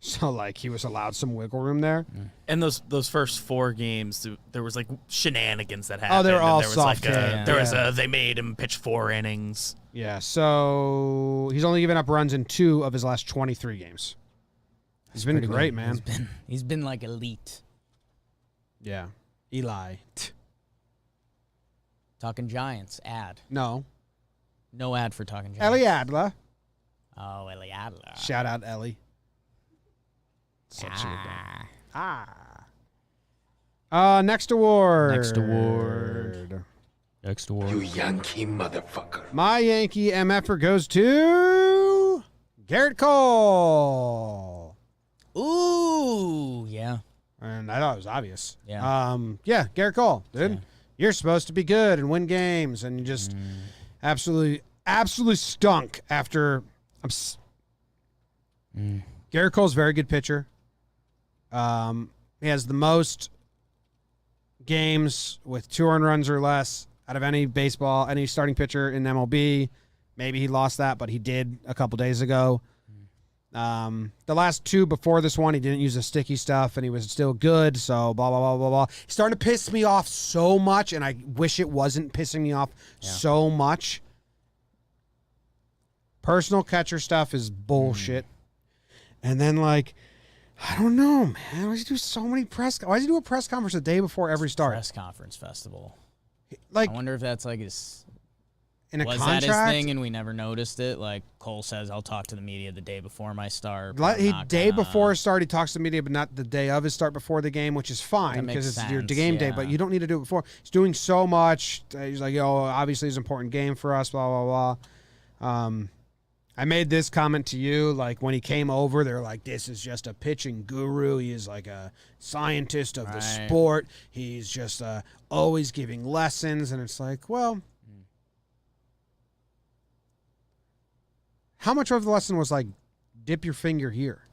So, he was allowed some wiggle room there. And those first 4 games, there was shenanigans that happened. Oh, they were all and there was soft hit. there was Yeah. they made him pitch 4 innings. Yeah, so he's only given up runs in 2 of his last 23 games. He's been Pretty great, good. man. He's been elite. Yeah. Eli. Talking Giants ad. No. No ad for Talking Giants. Ellie Adler. Oh, Ellie Adler. Shout out Ellie. Such next award. Next award. You Yankee motherfucker. My Yankee MFer goes to Garrett Cole. Ooh, yeah. And I thought it was obvious. Yeah. Yeah, Garrett Cole, dude. Yeah. You're supposed to be good and win games, and you just absolutely stunk after. Garrett Cole's a very good pitcher. He has the most games with 2 earned runs or less out of any starting pitcher in MLB. Maybe he lost that, but he did a couple days ago. The last 2 before this one, he didn't use the sticky stuff, and he was still good, so blah, blah, blah, blah, blah. He's starting to piss me off so much, and I wish it wasn't pissing me off so much. Personal catcher stuff is bullshit. And then, I don't know, man. Why does he do so many why does he do a press conference the day before every start? Press conference festival. I wonder if that's his... in a Was contract? that his thing and we never noticed it? Cole says, I'll talk to the media the day before my start. Before his start, he talks to the media, but not the day of his start before the game, which is fine That makes because it's your sense, game day, yeah. but you don't need to do it before. He's doing so much. He's like, obviously it's an important game for us, blah, blah, blah. I made this comment to you, when he came over, they're like, this is just a pitching guru. He is like a scientist of the sport. He's just always giving lessons. And it's like, well, how much of the lesson was dip your finger here?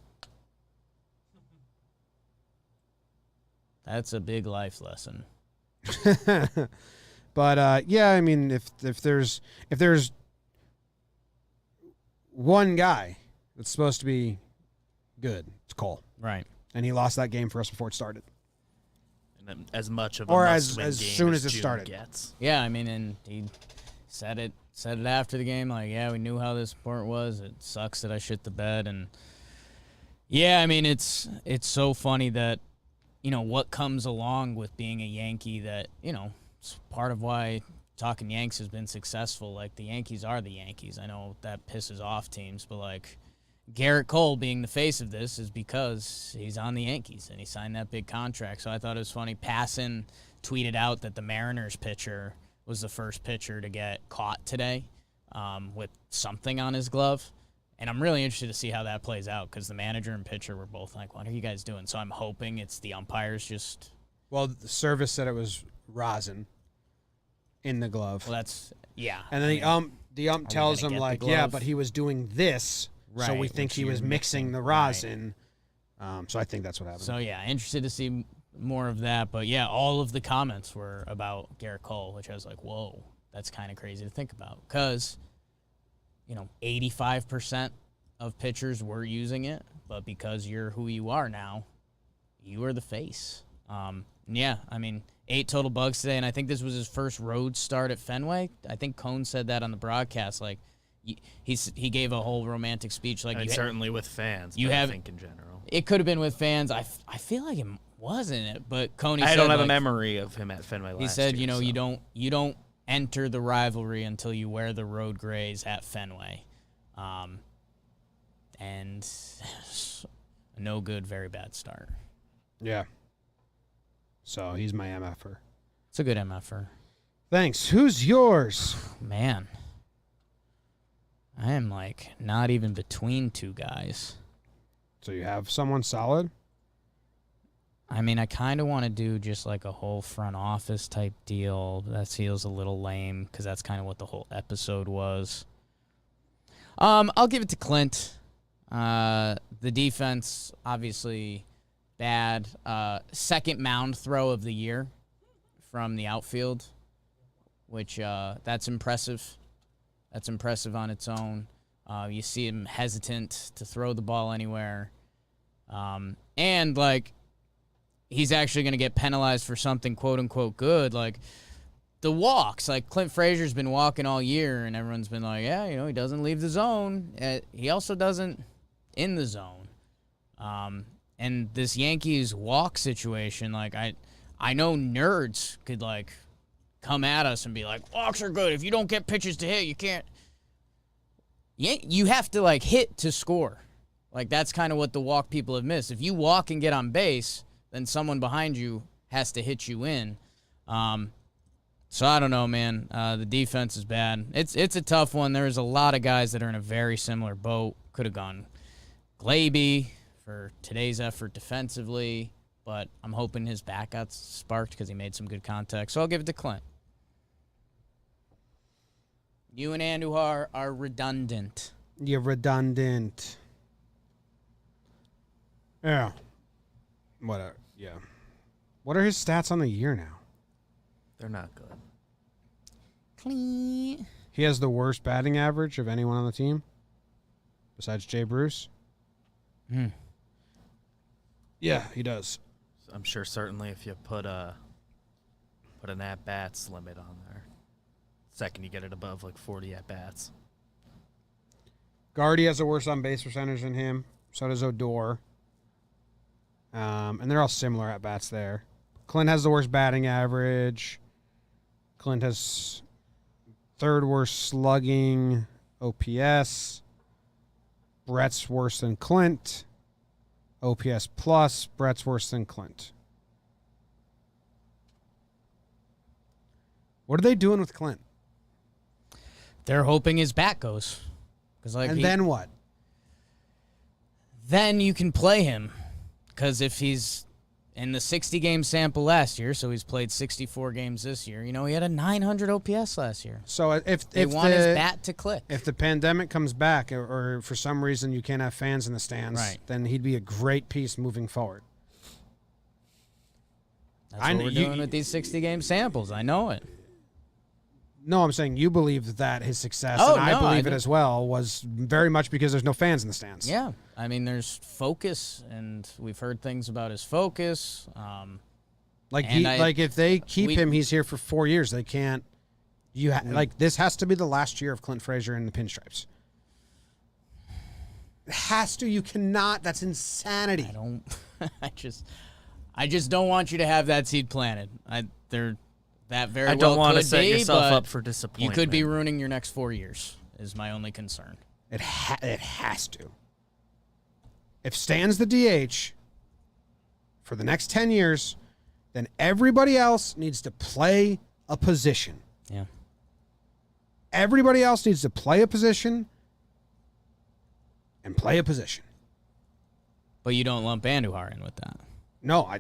That's a big life lesson. But yeah, I mean, if there's one guy that's supposed to be good. It's Cole. Right. And he lost that game for us before it started. And then as much of Or a as must-win game soon as it June started. Gets. Yeah, I mean, and he said it after the game, like, yeah, we knew how this sport was. It sucks that I shit the bed. And, yeah, I mean, it's so funny that, what comes along with being a Yankee that, it's part of why Talkin Yanks has been successful. Like, the Yankees are the Yankees. I know that pisses off teams, but, like, Garrett Cole being the face of this is because he's on the Yankees and he signed that big contract. So I thought it was funny. Passan tweeted out that the Mariners pitcher was the first pitcher to get caught today with something on his glove. And I'm really interested to see how that plays out because the manager and pitcher were both like, what are you guys doing? So I'm hoping it's the umpires just... Well, the service said it was rosin in the glove. Well, that's... Yeah. And then the ump tells him, get the like, yeah, glove? but he was doing this, so we Right, think which he was you're mixing the right. rosin. So I think that's what happened. So, yeah, interested to see more of that. But, yeah, all of the comments were about Garrett Cole, which I was like, whoa, that's kind of crazy to think about. Because, 85% of pitchers were using it, but because you're who you are now, you are the face. Yeah, I mean, 8 total bugs today, and I think this was his first road start at Fenway. I think Cone said that on the broadcast. Like, he gave a whole romantic speech. Like, I mean, certainly with fans, you but have- I think in general. It could have been with fans. I feel like it wasn't it, but Coney said, I don't have like, a memory of him at Fenway last he said, year, so. you don't enter the rivalry until you wear the road grays at Fenway. And no good, very bad start. Yeah. So he's my MFer. It's a good MFer. Thanks. Who's yours? Man. I am, like, not even between two guys. So you have someone solid? I mean, I kind of want to do just, like, a whole front office type deal. That feels a little lame because that's kind of what the whole episode was. I'll give it to Clint. The defense, obviously bad. Second mound throw of the year from the outfield, which that's impressive. That's impressive on its own. You see him hesitant to throw the ball anywhere. And, like, he's actually going to get penalized for something quote-unquote good. Like, the walks. Like, Clint Frazier's been walking all year, and everyone's been like, yeah, he doesn't leave the zone. He also doesn't in the zone. And this Yankees walk situation, like, I know nerds could, like, come at us and be like, walks are good. If you don't get pitches to hit, you can't. You have to, like, hit to score. Like, that's kind of what the walk people have missed. If you walk and get on base, then someone behind you has to hit you in. So I don't know, man. The defense is bad. It's a tough one. There's a lot of guys that are in a very similar boat. Could have gone Glaby for today's effort defensively, but I'm hoping his back got sparked because he made some good contact. So I'll give it to Clint. You and Andujar are redundant. You're redundant. Yeah. Whatever. Yeah. What are his stats on the year now? They're not good. Clean. He has the worst batting average of anyone on the team, besides Jay Bruce. Yeah, he does. I'm sure certainly if you put an at-bats limit on there, second you get it above like 40 at-bats. Gardy has a worse on-base percentage than him. So does Odor. And they're all similar at-bats there. Clint has the worst batting average. Clint has third worst slugging OPS. Brett's worse than Clint. OPS plus. Brett's worse than Clint. What are they doing with Clint? They're hoping his back goes. And then what? Then you can play him. Because if he's in the 60-game sample last year, so he's played 64 games this year, he had a 900 OPS last year. So if They want his bat to click. If the pandemic comes back or for some reason you can't have fans in the stands, Right. then he'd be a great piece moving forward. That's what we're doing with these 60-game samples. I know it. No, I'm saying you believe that his success, Oh, and I no, believe I it do. as well, was very much because there's no fans in the stands. Yeah, I mean, there's focus, and we've heard things about his focus. Like And if they keep we- him, he's here for 4 years. They can't. This has to be the last year of Clint Frazier in the pinstripes. It has to. You cannot. That's insanity. I don't. I just don't want you to have that seed planted. That very I don't well want to could set be, yourself but up for you disappointment. could be ruining your next 4 years. Is my only concern. It has to. If Stan's the DH for the next 10 years, then everybody else needs to play a position. Yeah. Everybody else needs to play a position and play a position. But you don't lump Andujar in with that. No,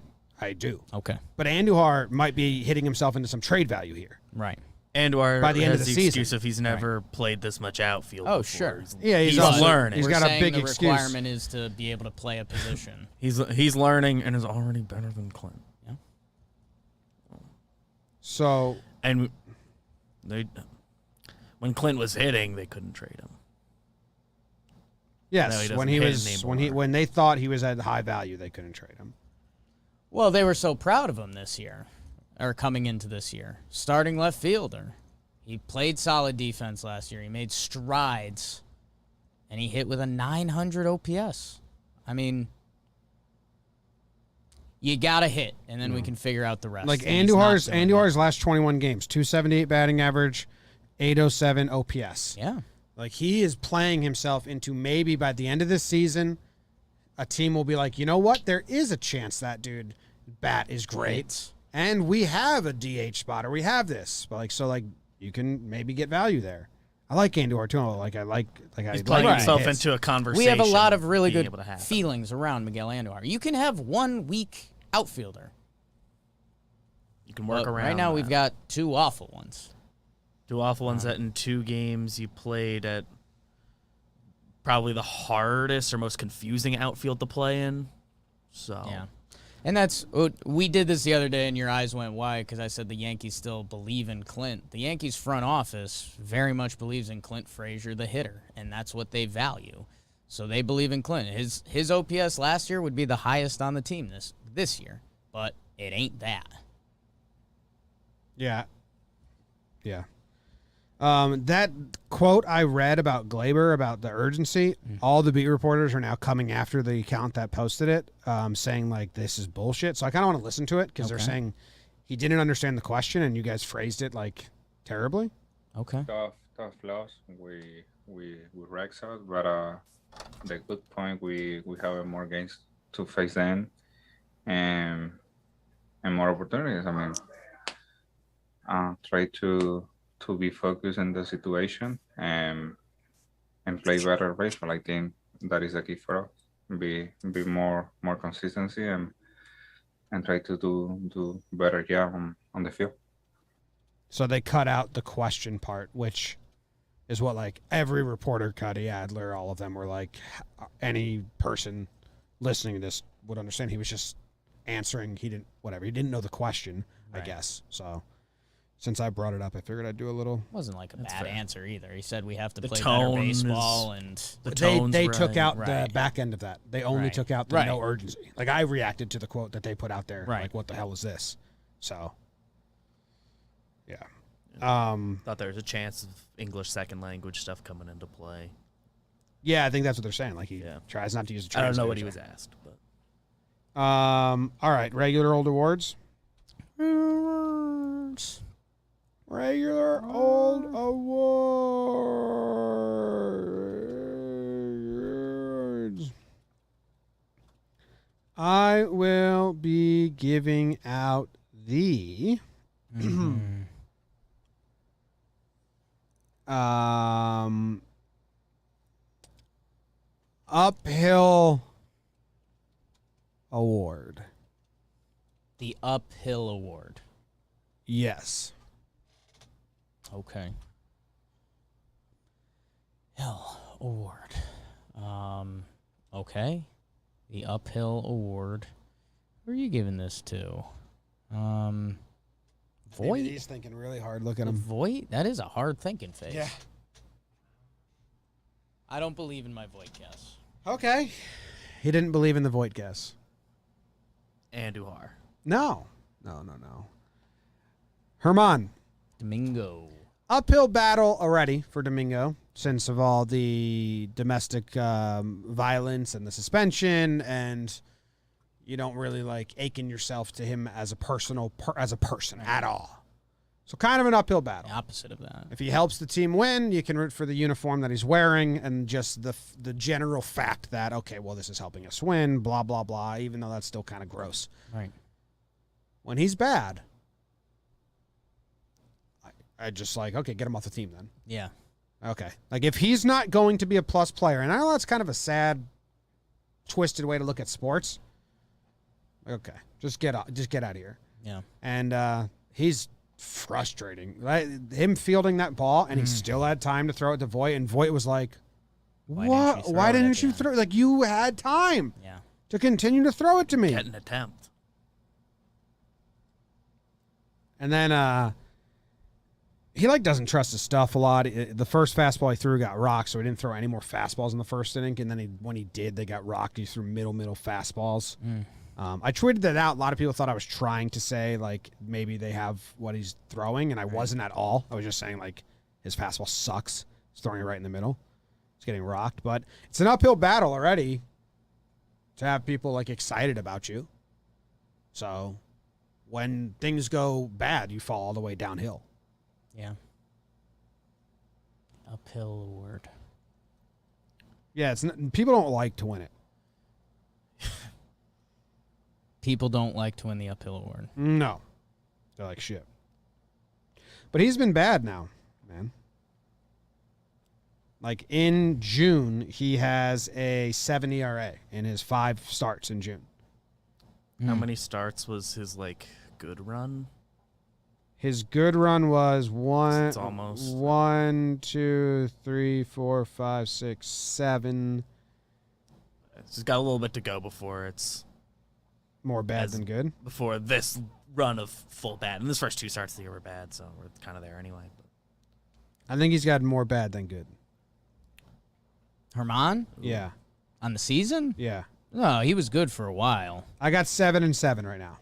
I do. Okay. But Andujar might be hitting himself into some trade value here. Right. Andujar By the end has of the the season. excuse if he's never played this much outfield. Oh, before. sure. Yeah, he's also- learning. He's We're got a saying big the excuse. requirement is to be able to play a position. He's learning and is already better than Clint. So And when Clint was hitting, they couldn't trade him. No, he yes, doesn't when he hit was anymore. when they thought he was at high value, they couldn't trade him. Well, they were so proud of him this year, or coming into this year. Starting left fielder. He played solid defense last year. He made strides, and he hit with a 900 OPS. I mean, you got to hit, and then we can figure out the rest. Like And he's not Andujar's doing Andujar's last 21 games, 278 batting average, 807 OPS. that. Yeah. Like he is playing himself into maybe by the end of this season, a team will be like, you know what? There is a chance that dude bat is great, and we have a DH spot, or we have this. But you can maybe get value there. I like Andujar too. He's playing himself hits. into a conversation. We have a lot of really being good able to have it. feelings around Miguel Andujar. You can have one weak outfielder. You can work But around. right now, that. we've got two awful ones. Two awful ones that in 2 games you played at probably the hardest or most confusing outfield to play in. So Yeah. And we did this the other day, and your eyes went wide because I said the Yankees still believe in Clint. The Yankees front office very much believes in Clint Frazier, the hitter, and that's what they value. So they believe in Clint. His OPS last year would be the highest on the team this year, but it ain't that. Yeah. Yeah. That quote I read about Glaber, about the urgency, all the beat reporters are now coming after the account that posted it, saying, like, this is bullshit. So I kind of want to listen to it because they're saying he didn't understand the question and you guys phrased it, like, terribly. Okay. Tough loss. We wrecked out, but the good point we have more games to face them, and more opportunities. I mean, try to be focused in the situation and play better baseball. I think that is the key for us. Be more consistency and try to do better job on the field. So they cut out the question part, which is what, like, every reporter, Cuddy, Adler, all of them were like, any person listening to this would understand he was just answering. He didn't know the question, I guess. So since I brought it up, I figured I'd do a little. Wasn't like a bad fair. answer either. He said we have to The play better tone baseball, is- and The They tone's took right. out the Right. back end of that. They only Right. took out the Right. no urgency. Like, I reacted to the quote that they put out there. Right. Like, what the hell is this? So, yeah. Thought there was a chance of English second language stuff coming into play. Yeah, I think that's what they're saying. Like, he Yeah. tries not to use a I don't know what he translator. was asked, but All right, regular old awards. Regular old awards. I will be giving out the uphill award. the uphill award. Yes. Okay. Hill award. Okay. The uphill award. Who are you giving this to? Voight? Maybe he's thinking really hard. Look at him. Voight? That is a hard thinking face. Yeah. I don't believe in my Voight guess. Okay. He didn't believe in the Voight guess. Andujar. No. Herman. Domingo. Uphill battle already for Domingo since of all the domestic violence and the suspension, and you don't really like aching yourself to him as a person at all. So kind of an uphill battle. The opposite of that. If he helps the team win, you can root for the uniform that he's wearing and just the general fact that, okay, well, this is helping us win, blah, blah, blah, even though that's still kind of gross. Right. When he's bad, I just like, okay, get him off the team then. Yeah. Okay. Like if he's not going to be a plus player, and I know that's kind of a sad, twisted way to look at sports. Okay. Just get out of here. Yeah. And he's frustrating. Right? Him fielding that ball, and he still had time to throw it to Voight, and Voight was like, "What? Why didn't you throw? Like you had time to continue to throw it to me." Get an attempt. And then he doesn't trust his stuff a lot. The first fastball he threw got rocked, so he didn't throw any more fastballs in the first inning. And then when he did, they got rocked. He threw middle fastballs. I tweeted that out. A lot of people thought I was trying to say like maybe they have what he's throwing, and I wasn't at all. I was just saying like his fastball sucks. He's throwing it right in the middle. He's getting rocked, but it's an uphill battle already to have people like excited about you. So when things go bad, you fall all the way downhill. Yeah. Uphill award. Yeah, people don't like to win it. People don't like to win the uphill award. No. They're like shit. But he's been bad now, man. Like in June, he has a 7 ERA in his 5 starts in June. How many starts was his good run? His good run was It's almost 1, 2, 3, 4, 5, 6, 7. He's got a little bit to go before it's More bad than good. before this run of full bad. And this first 2 starts of the year were bad, so we're kind of there anyway. But. I think he's got more bad than good. Herman? Yeah. On the season? Yeah. No, he was good for a while. I got 7 and 7 right now.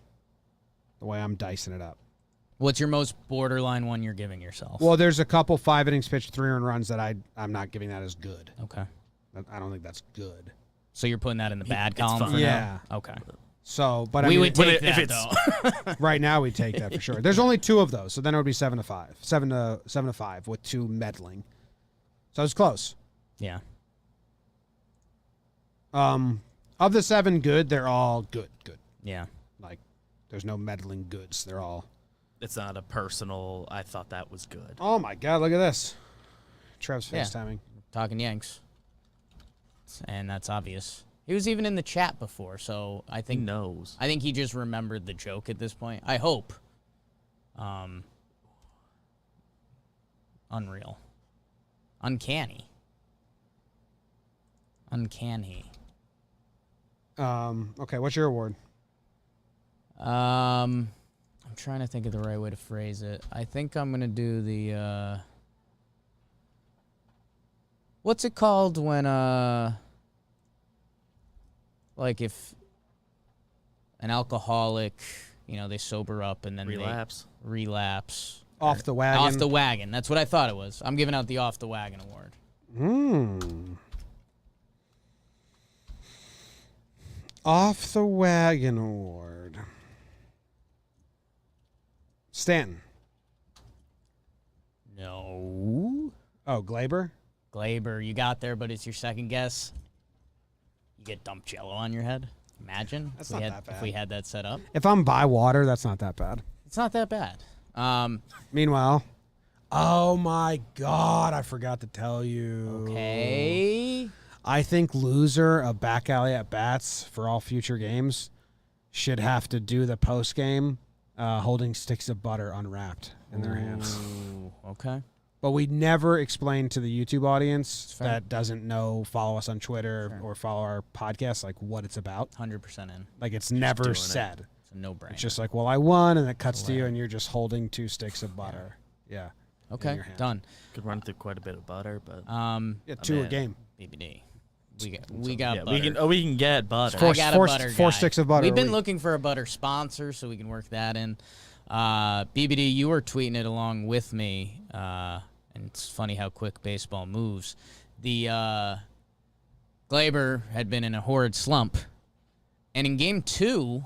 The way I'm dicing it up. What's your most borderline one you're giving yourself? Well, there's a couple 5 innings pitched, 3 earned runs that I'm not giving that as good. Okay. I don't think that's good. So you're putting that in the bad It's column fine. for Yeah. now? Okay. So, but We I mean, would take if that, it's- though. right now we take that for sure. There's only 2 of those, so then it would be 7 to 5, 7 to 5 with 2 meddling. So it's close. Yeah. Of the 7 good, they're all good. Yeah. Like, there's no meddling goods. They're all. It's not a personal, I thought that was good. Oh my God! Look at this. Trev's Yeah. FaceTiming. Talking Yanks. And that's obvious. He was even in the chat before, so I He think knows. I think he just remembered the joke at this point. I hope. Unreal. Uncanny. Okay, what's your award? I'm trying to think of the right way to phrase it. I think I'm gonna do the what's it called when like if an alcoholic, they sober up and then Relapse. they relapse. Off the wagon. Off the wagon. That's what I thought it was. I'm giving out the off the wagon award. Off the wagon award. Stanton. No. Oh, Glaber. Glaber, you got there, but it's your second guess. You get dumped Jello on your head. Imagine That's if not that bad. if we had that set up. If I'm by water, that's not that bad. It's not that bad. Meanwhile, oh my God, I forgot to tell you. Okay. I think loser of back alley at bats for all future games should have to do the post game holding sticks of butter unwrapped in their hands. Ooh, okay. But we never explain to the YouTube audience fair. that doesn't follow us on Twitter or follow our podcast, like what it's about. 100% in. Like it's never doing it. said. It's a no-brainer. It's just like, well, I won, and it cuts to you, and you're just holding 2 sticks of butter. Yeah. Okay, your hand. done. Could run through quite a bit of butter, but Yeah, 2 a man. game. BBD. We got yeah, butter. we can get butter. Four- I got four- a butter 4 guy. sticks of butter We've a been week. looking for a butter sponsor, so we can work that in. BBD, you were tweeting it along with me, and it's funny how quick baseball moves. The Glaber had been in a horrid slump, and in Game 2,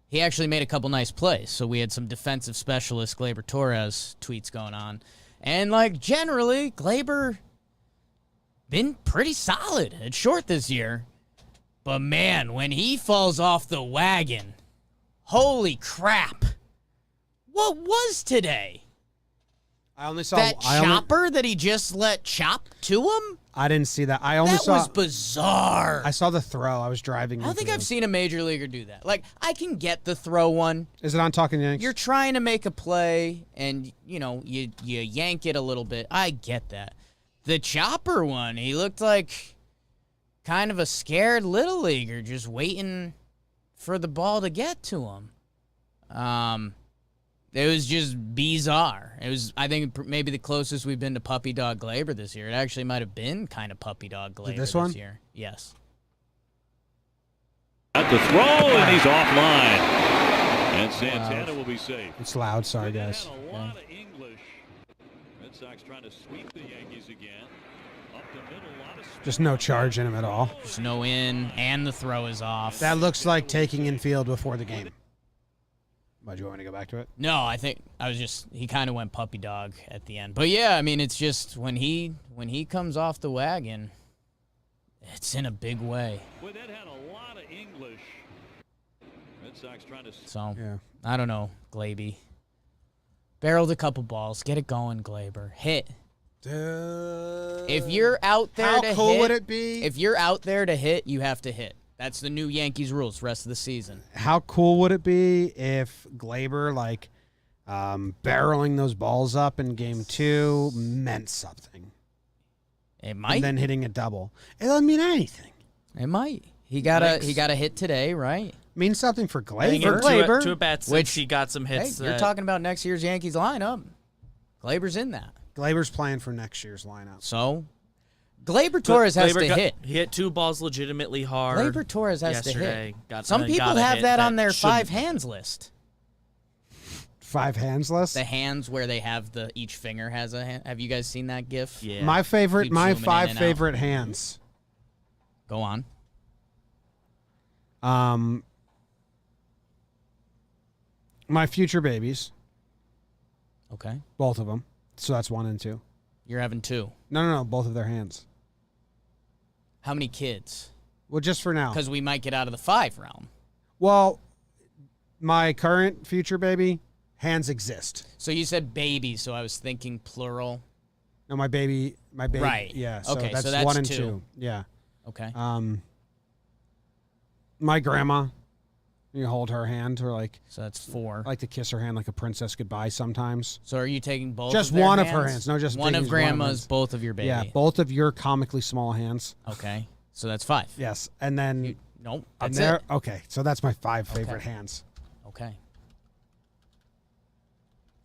he actually made a couple nice plays. So we had some defensive specialist Glaber Torres tweets going on, and like generally, Glaber been pretty solid at short this year. But man, when he falls off the wagon, holy crap. What was today? I only saw That chopper that he just let chop to him? I didn't see that. I only That saw. was bizarre. I saw the throw. I was driving. I don't think I've seen a major leaguer do that. Like, I can get the throw one. Is it on Talkin Yanks? You're trying to make a play, and, you know, you yank it a little bit. I get that. The chopper one, he looked like kind of a scared little leaguer just waiting for the ball to get to him. It was just bizarre. It was, I think, maybe the closest we've been to Puppy Dog Glaber this year. It actually might have been kind of Puppy Dog Glaber this one? year. Yes. At the throw, and he's offline. And Santana will be safe. It's loud. Sorry, They guys. had a lot of English. Red Sox trying to sweep the Yankees again. Up the middle, a lot of Just no charge in him at all. There's no in, and the throw is off. That looks like taking infield before the game. Why, do you want me to go back to it? No, I think he kind of went puppy dog at the end. But yeah, I mean, it's just when he comes off the wagon, it's in a big way. Well, that had a lot of English. Red Sox trying to. So Yeah. I don't know, Glaby. Barreled a couple balls. Get it going, Glaber. Hit. If you're out there How to cool hit, would it be? If you're out there to hit, you have to hit. That's the new Yankees rules rest of the season. How cool would it be if Glaber, like, barreling those balls up in Game 2 meant something? It might. And then hitting a double. It doesn't mean anything. It might. He got a hit today, right? Means something for I think Glaber. it- Glaber, two at bats, which- which he got some Hey, hits. you're talking about next year's Yankees lineup. Glaber's in that. Glaber's playing for next year's lineup. So, Glaber Torres has to hit. He hit 2 balls legitimately hard. Glaber Torres has to yesterday. hit. Some people have that on their 5 hands list. 5 hands list? The hands where they have each finger has a hand. Have you guys seen that GIF? Yeah. My favorite, Keep my zooming in 5 and out. favorite hands. Go on. My future babies, Okay. both of them. So that's 1 and 2. You're having 2. No, both of their hands. How many kids? Well, just for now. Because we might get out of the 5 realm. Well, my current future baby, hands exist. So you said baby, so I was thinking plural. No, my baby, Right. Yeah. So Okay, that's, so that's 1 and 2. 2. Yeah. Okay. My grandma, you hold her hand, or like, So that's 4. I like to kiss her hand like a princess goodbye sometimes. So are you taking both? Just of their one of hands? her hands. No, just one of Biggie's one of grandma's, hers. both of your baby. Yeah, both of your comically small hands. Okay. So that's 5. Yes, and then Nope. and That's there. it. Okay, so that's my 5 favorite hands. Okay.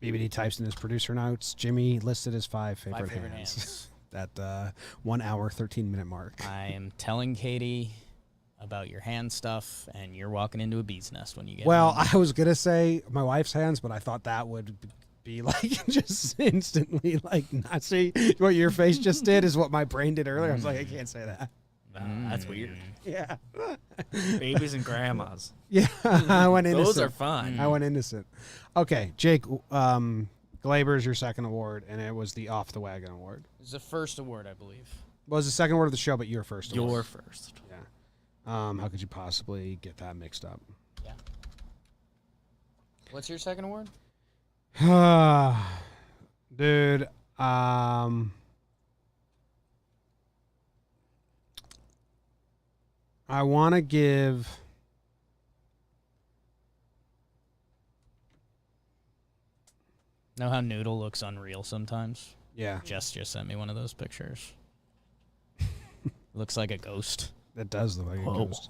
BBD types in his producer notes. Jimmy listed his 5 favorite, 5 favorite hands. hands. That 1 hour 13-minute mark. I am telling Katie about your hand stuff, and you're walking into a bee's nest when you get Well, home. I was gonna say my wife's hands, but I thought that would be like just instantly like not see what your face just did is what my brain did earlier. I was like, I can't say that. That's weird. Yeah, Babies and grandmas. yeah. I went innocent. Those are fun. I went innocent. Okay, Jake. Glaber's your second award, and it was the Off the Wagon award. It's the first award, I believe. Well, it was the second award of the show, but your first award. Your first. Yeah. How could you possibly get that mixed up? Yeah. What's your second award? Dude, I want to give Know how Noodle looks unreal sometimes? yeah, Jess just sent me one of those pictures. Looks like a ghost. that does look like a Whoa. ghost.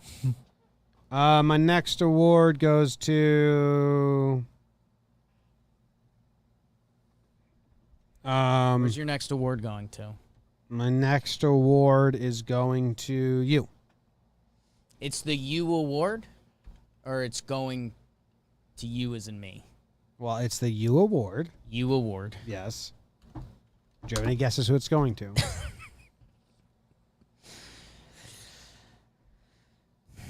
My next award goes to. Where's your next award going to? My next award is going to you. It's the U award, or it's going to you as in me? Well, it's the U award. U award. Yes. Do you have any guesses who it's going to?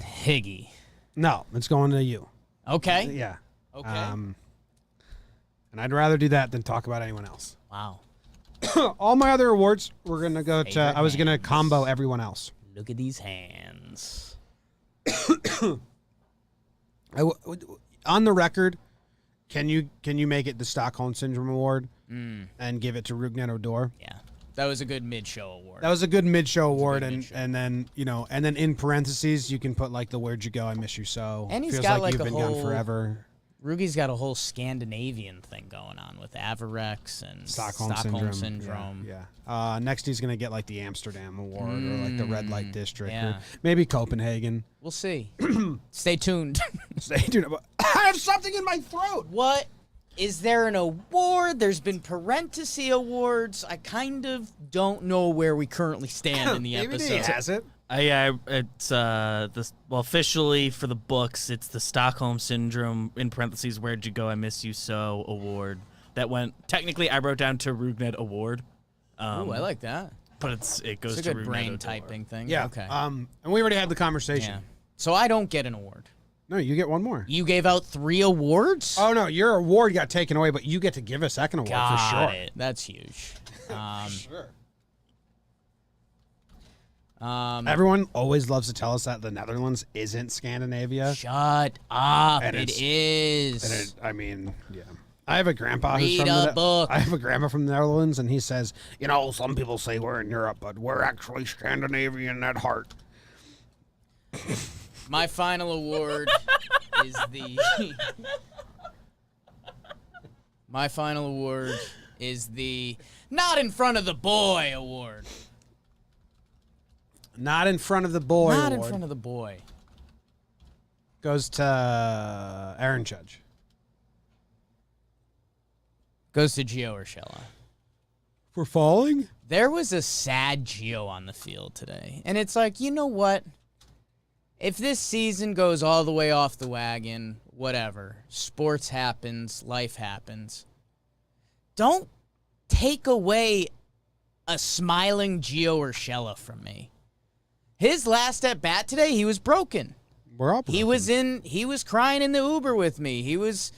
Higgy. No, it's going to you. Okay. Yeah. Okay. And I'd rather do that than talk about anyone else. Wow. All my other awards, we're going to go to, Favorite I was going to hands. combo everyone else. Look at these hands. On the record, can you make it the Stockholm Syndrome Award and give it to Rougned Odor? Yeah. That was a good mid-show award. That was a good mid-show award, good and mid-show. and then and then in parentheses you can put like the "Where'd you go? I miss you so." And he's Feels got, like like, you've a been whole- gone forever. Rugi's got a whole Scandinavian thing going on with Avarex and Stockholm Syndrome. Yeah. Next he's gonna get like the Amsterdam Award or like the Red Light District yeah. or maybe Copenhagen. We'll see. Stay tuned. Stay tuned. I have something in my throat. What? Is there an award? There's been parenthesis awards. I kind of don't know where we currently stand in the episode. has it. It's this officially for the books. It's the Stockholm Syndrome in parentheses. Where'd you go? I miss you so award. That went technically. I wrote down to Rougned Award. Ooh, I like that. But it goes It's a to good Rougned brain Odor. typing thing. Yeah. Okay. And we already had the conversation. Yeah. So I don't get an award. No, you get one more. You gave out 3 awards? Oh no, your award got taken away, but you get to give a second award Got for sure. it. That's huge. Sure. Everyone always loves to tell us that the Netherlands isn't Scandinavia. Shut up. And It it's- is. I mean, yeah. I have a grandpa who's Read from a the book. I have a grandpa from the Netherlands, and he says, some people say we're in Europe, but we're actually Scandinavian at heart. My final award is the. My final award is the Not in Front of the Boy award. Not in front of the boy. Not in award front of the boy. goes to Aaron Judge. Goes to Gio Urshela. For falling? There was a sad Gio on the field today. And it's like, you know what? If this season goes all the way off the wagon, whatever. Sports happens, life happens. Don't take away a smiling Gio Urshela from me. His last at bat today, he was broken. We're all He was crying in the Uber with me. He was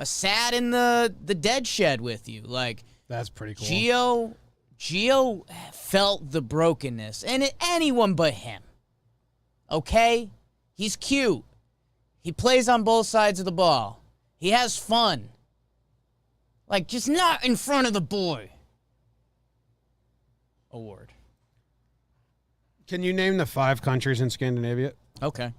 sad in the dead shed with you. Like, That's pretty cool. Gio felt the brokenness, and anyone but him. Okay? He's cute. He plays on both sides of the ball. He has fun. Like, just not in front of the boy. Award. Can you name the 5 countries in Scandinavia? Okay.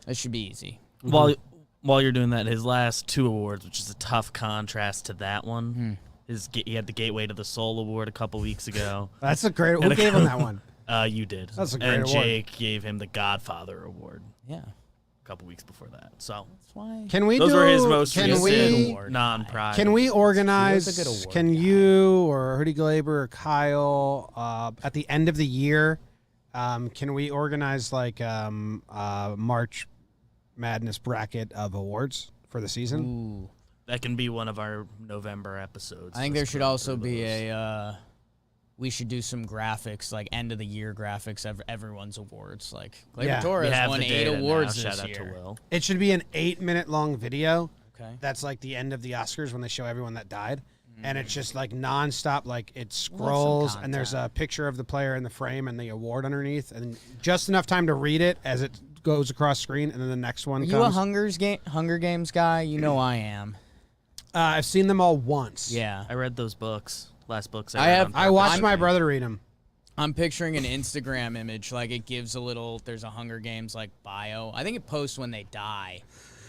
That should be easy. While you're doing that, his last 2 awards, which is a tough contrast to that one. He had the Gateway to the Soul Award a couple weeks ago. That's a great. Who gave him that one? You did. That's a great and award. Jake gave him the Godfather Award Yeah. a couple weeks before that. So That's why. Can we those do? were his most can recent we? non-pride. Can we organize? He was a good award Can you or Hurdy Glaber or Kyle at the end of the year? Can we organize like March Madness bracket of awards for the season? Ooh. That can be one of our November episodes. I think there should Let's also go be through those. a. We should do some graphics, like end of the year graphics of everyone's awards. Like Gleyber Yeah. We Torres have won the 8 data awards now. this Shout out year. to Will. It should be an 8-minute long video. Okay. That's like the end of the Oscars when they show everyone that died. And it's just like nonstop, like it some scrolls and there's a content. picture of the player in the frame and the award underneath, and just enough time to read it as it goes across screen, and then the next one Are comes. you a Hunger Games guy? You know I am. I've seen them all once. Yeah. I read those books. Last books I read have- on I watched purpose. my brother read them. I'm picturing an Instagram image, like it gives a little. There's a Hunger Games like bio. I think it posts when they die,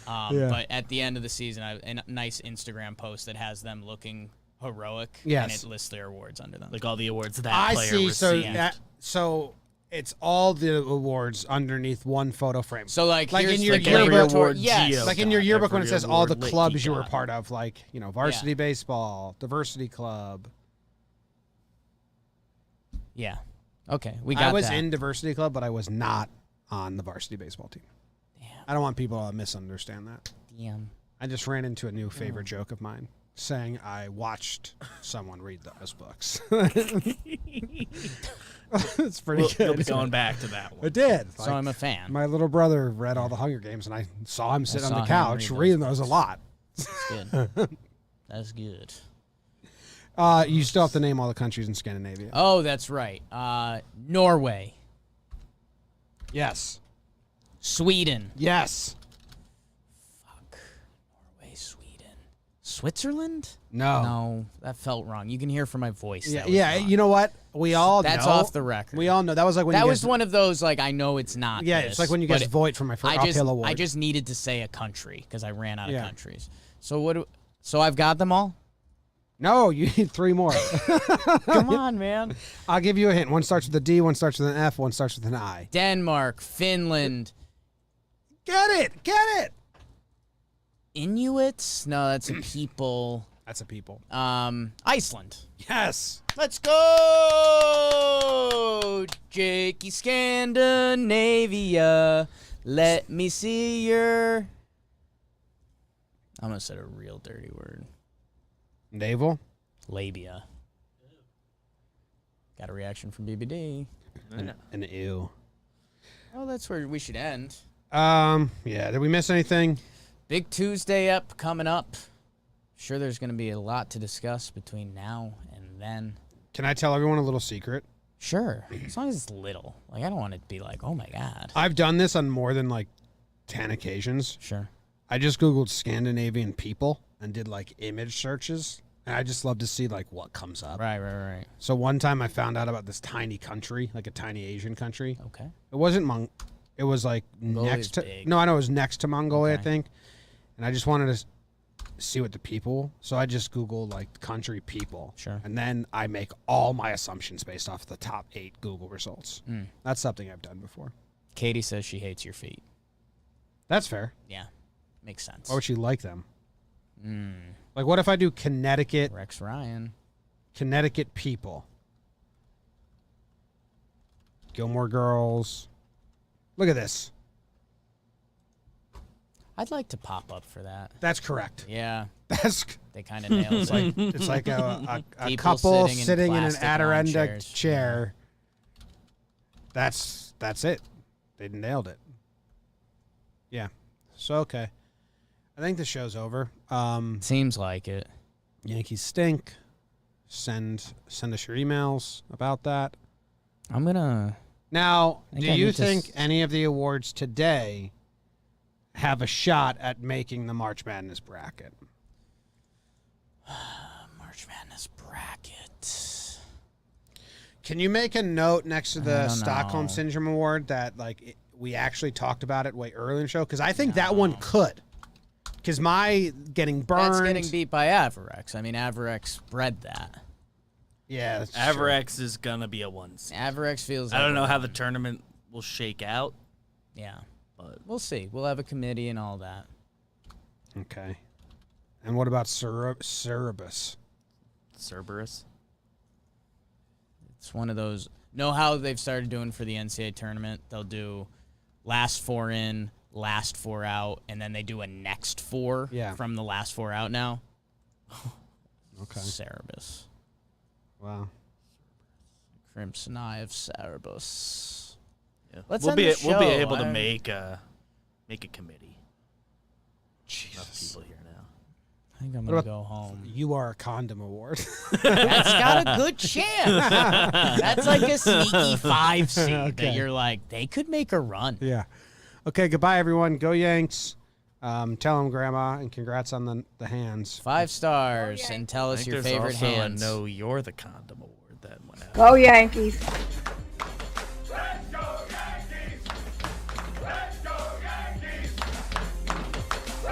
Yeah. but at the end of the season, a nice Instagram post that has them looking heroic, Yes. and it lists their awards under them. Like all the awards that I player see. received. So It's all the awards underneath one photo frame. So like in here's your the yearbook, yearbook award, yes. Geo. like in your yearbook when it Every says all the award clubs Licky you were got. part of, like, varsity baseball, diversity club. Yeah. Okay, we got I was that. in diversity club, but I was not on the varsity baseball team. Damn. I don't want people to misunderstand that. Damn. I just ran into a new favorite joke of mine, saying I watched someone read those books. It's pretty good. You'll be going back to that one. I did. So I'm a fan. My little brother read all the Hunger Games, and I saw him sitting saw on the him couch read reading those a lot. That's good. That's good. You still have to name all the countries in Scandinavia. Oh, that's right. Norway, Yes. Sweden. Yes. Norway, Sweden. Switzerland? No. No, that felt wrong. You can hear from my voice. Yeah, that was yeah. wrong. You know what? We all That's know. off the record. We all know. That was like when That you was guys, one of those, like, I know it's not Yeah, this, it's like when you but guys vote for my first uphill award. I just needed to say a country because I ran out of Yeah. countries. So so I've got them all? No, you need 3 more. Come on, man. I'll give you a hint. One starts with a D, one starts with an F, one starts with an I. Denmark, Finland, Get it. Get it. Inuits? No, that's a people. That's a people. Iceland. Yes. Let's go, Jakey Scandinavia. Let me see your. I'm gonna say a real dirty word. Naval. Labia. Got a reaction from BBD. An ew. Oh, that's where we should end. Yeah. Did we miss anything? Big Tuesday coming up. Sure, there's gonna be a lot to discuss between now and then. Can I tell everyone a little secret? Sure, as long as it's little. Like, I don't want it to be like, oh my god. I've done this on more than like 10 occasions. Sure. I just Googled Scandinavian people and did like image searches. And I just love to see like what comes up. Right. So one time I found out about this tiny country, like a tiny Asian country. Okay. It wasn't it was like Mongolia's next to big. No, I know it was next to Mongolia, Okay. I think. And I just wanted to see what the people. So I just Googled like country people. Sure. And then I make all my assumptions based off the top 8 Google results. That's something I've done before. Katie says she hates your feet. That's fair. Yeah, makes sense. Why would she like them? Like, what if I do Connecticut Rex Ryan. people? Gilmore Girls. Look at this. I'd like to pop up for that. That's correct. Yeah, That's they kind of nailed it. it's like a People couple sitting in sitting in an plastic Adirondack armchairs. chair. That's it. They nailed it. Yeah. So okay. I think the show's over. Seems like it. Yankees stink. Send us your emails about that. I'm gonna. Now, I think do I you need to think any of the awards today have a shot at making the March Madness bracket? March Madness bracket. Can you make a note next to the don't Stockholm know. Syndrome Award that we actually talked about it way earlier in the show? Because I think that one could. Because my getting burned. That's getting beat by Avarex. I mean, Avarex bred that. Yeah, that's true. Avarex is gonna be a 1 seed. Avarex feels. Like I don't a know how the one. tournament will shake out. Yeah, But we'll see. We'll have a committee and all that. Okay. And what about Cerebus? Cerberus. It's one of those. Know how they've started doing for the NCAA tournament? They'll do last 4 in, last 4 out, and then they do a next 4 from the last 4 out now. Okay. Cerebus. Wow. Crimson Eye of Cerebus. Yeah. Let's we'll end be the we'll be show. able to I- make a committee. Enough people here now. I think I'm What gonna about- go home. You are a condom award. That's got a good chance. That's like a sneaky 5 seed Okay. that you're like, they could make a run. Yeah. Okay, goodbye, everyone. Go Yanks. Tell them, Grandma, and congrats on the hands. 5 stars and tell I us think your there's favorite also hands. a No You're the Condom award that went out. Go Yankees.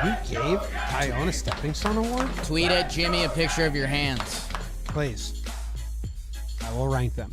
You gave Tyone a Stepping Stone Award? Tweet at Jimmy a picture of your hands. Please. I will rank them.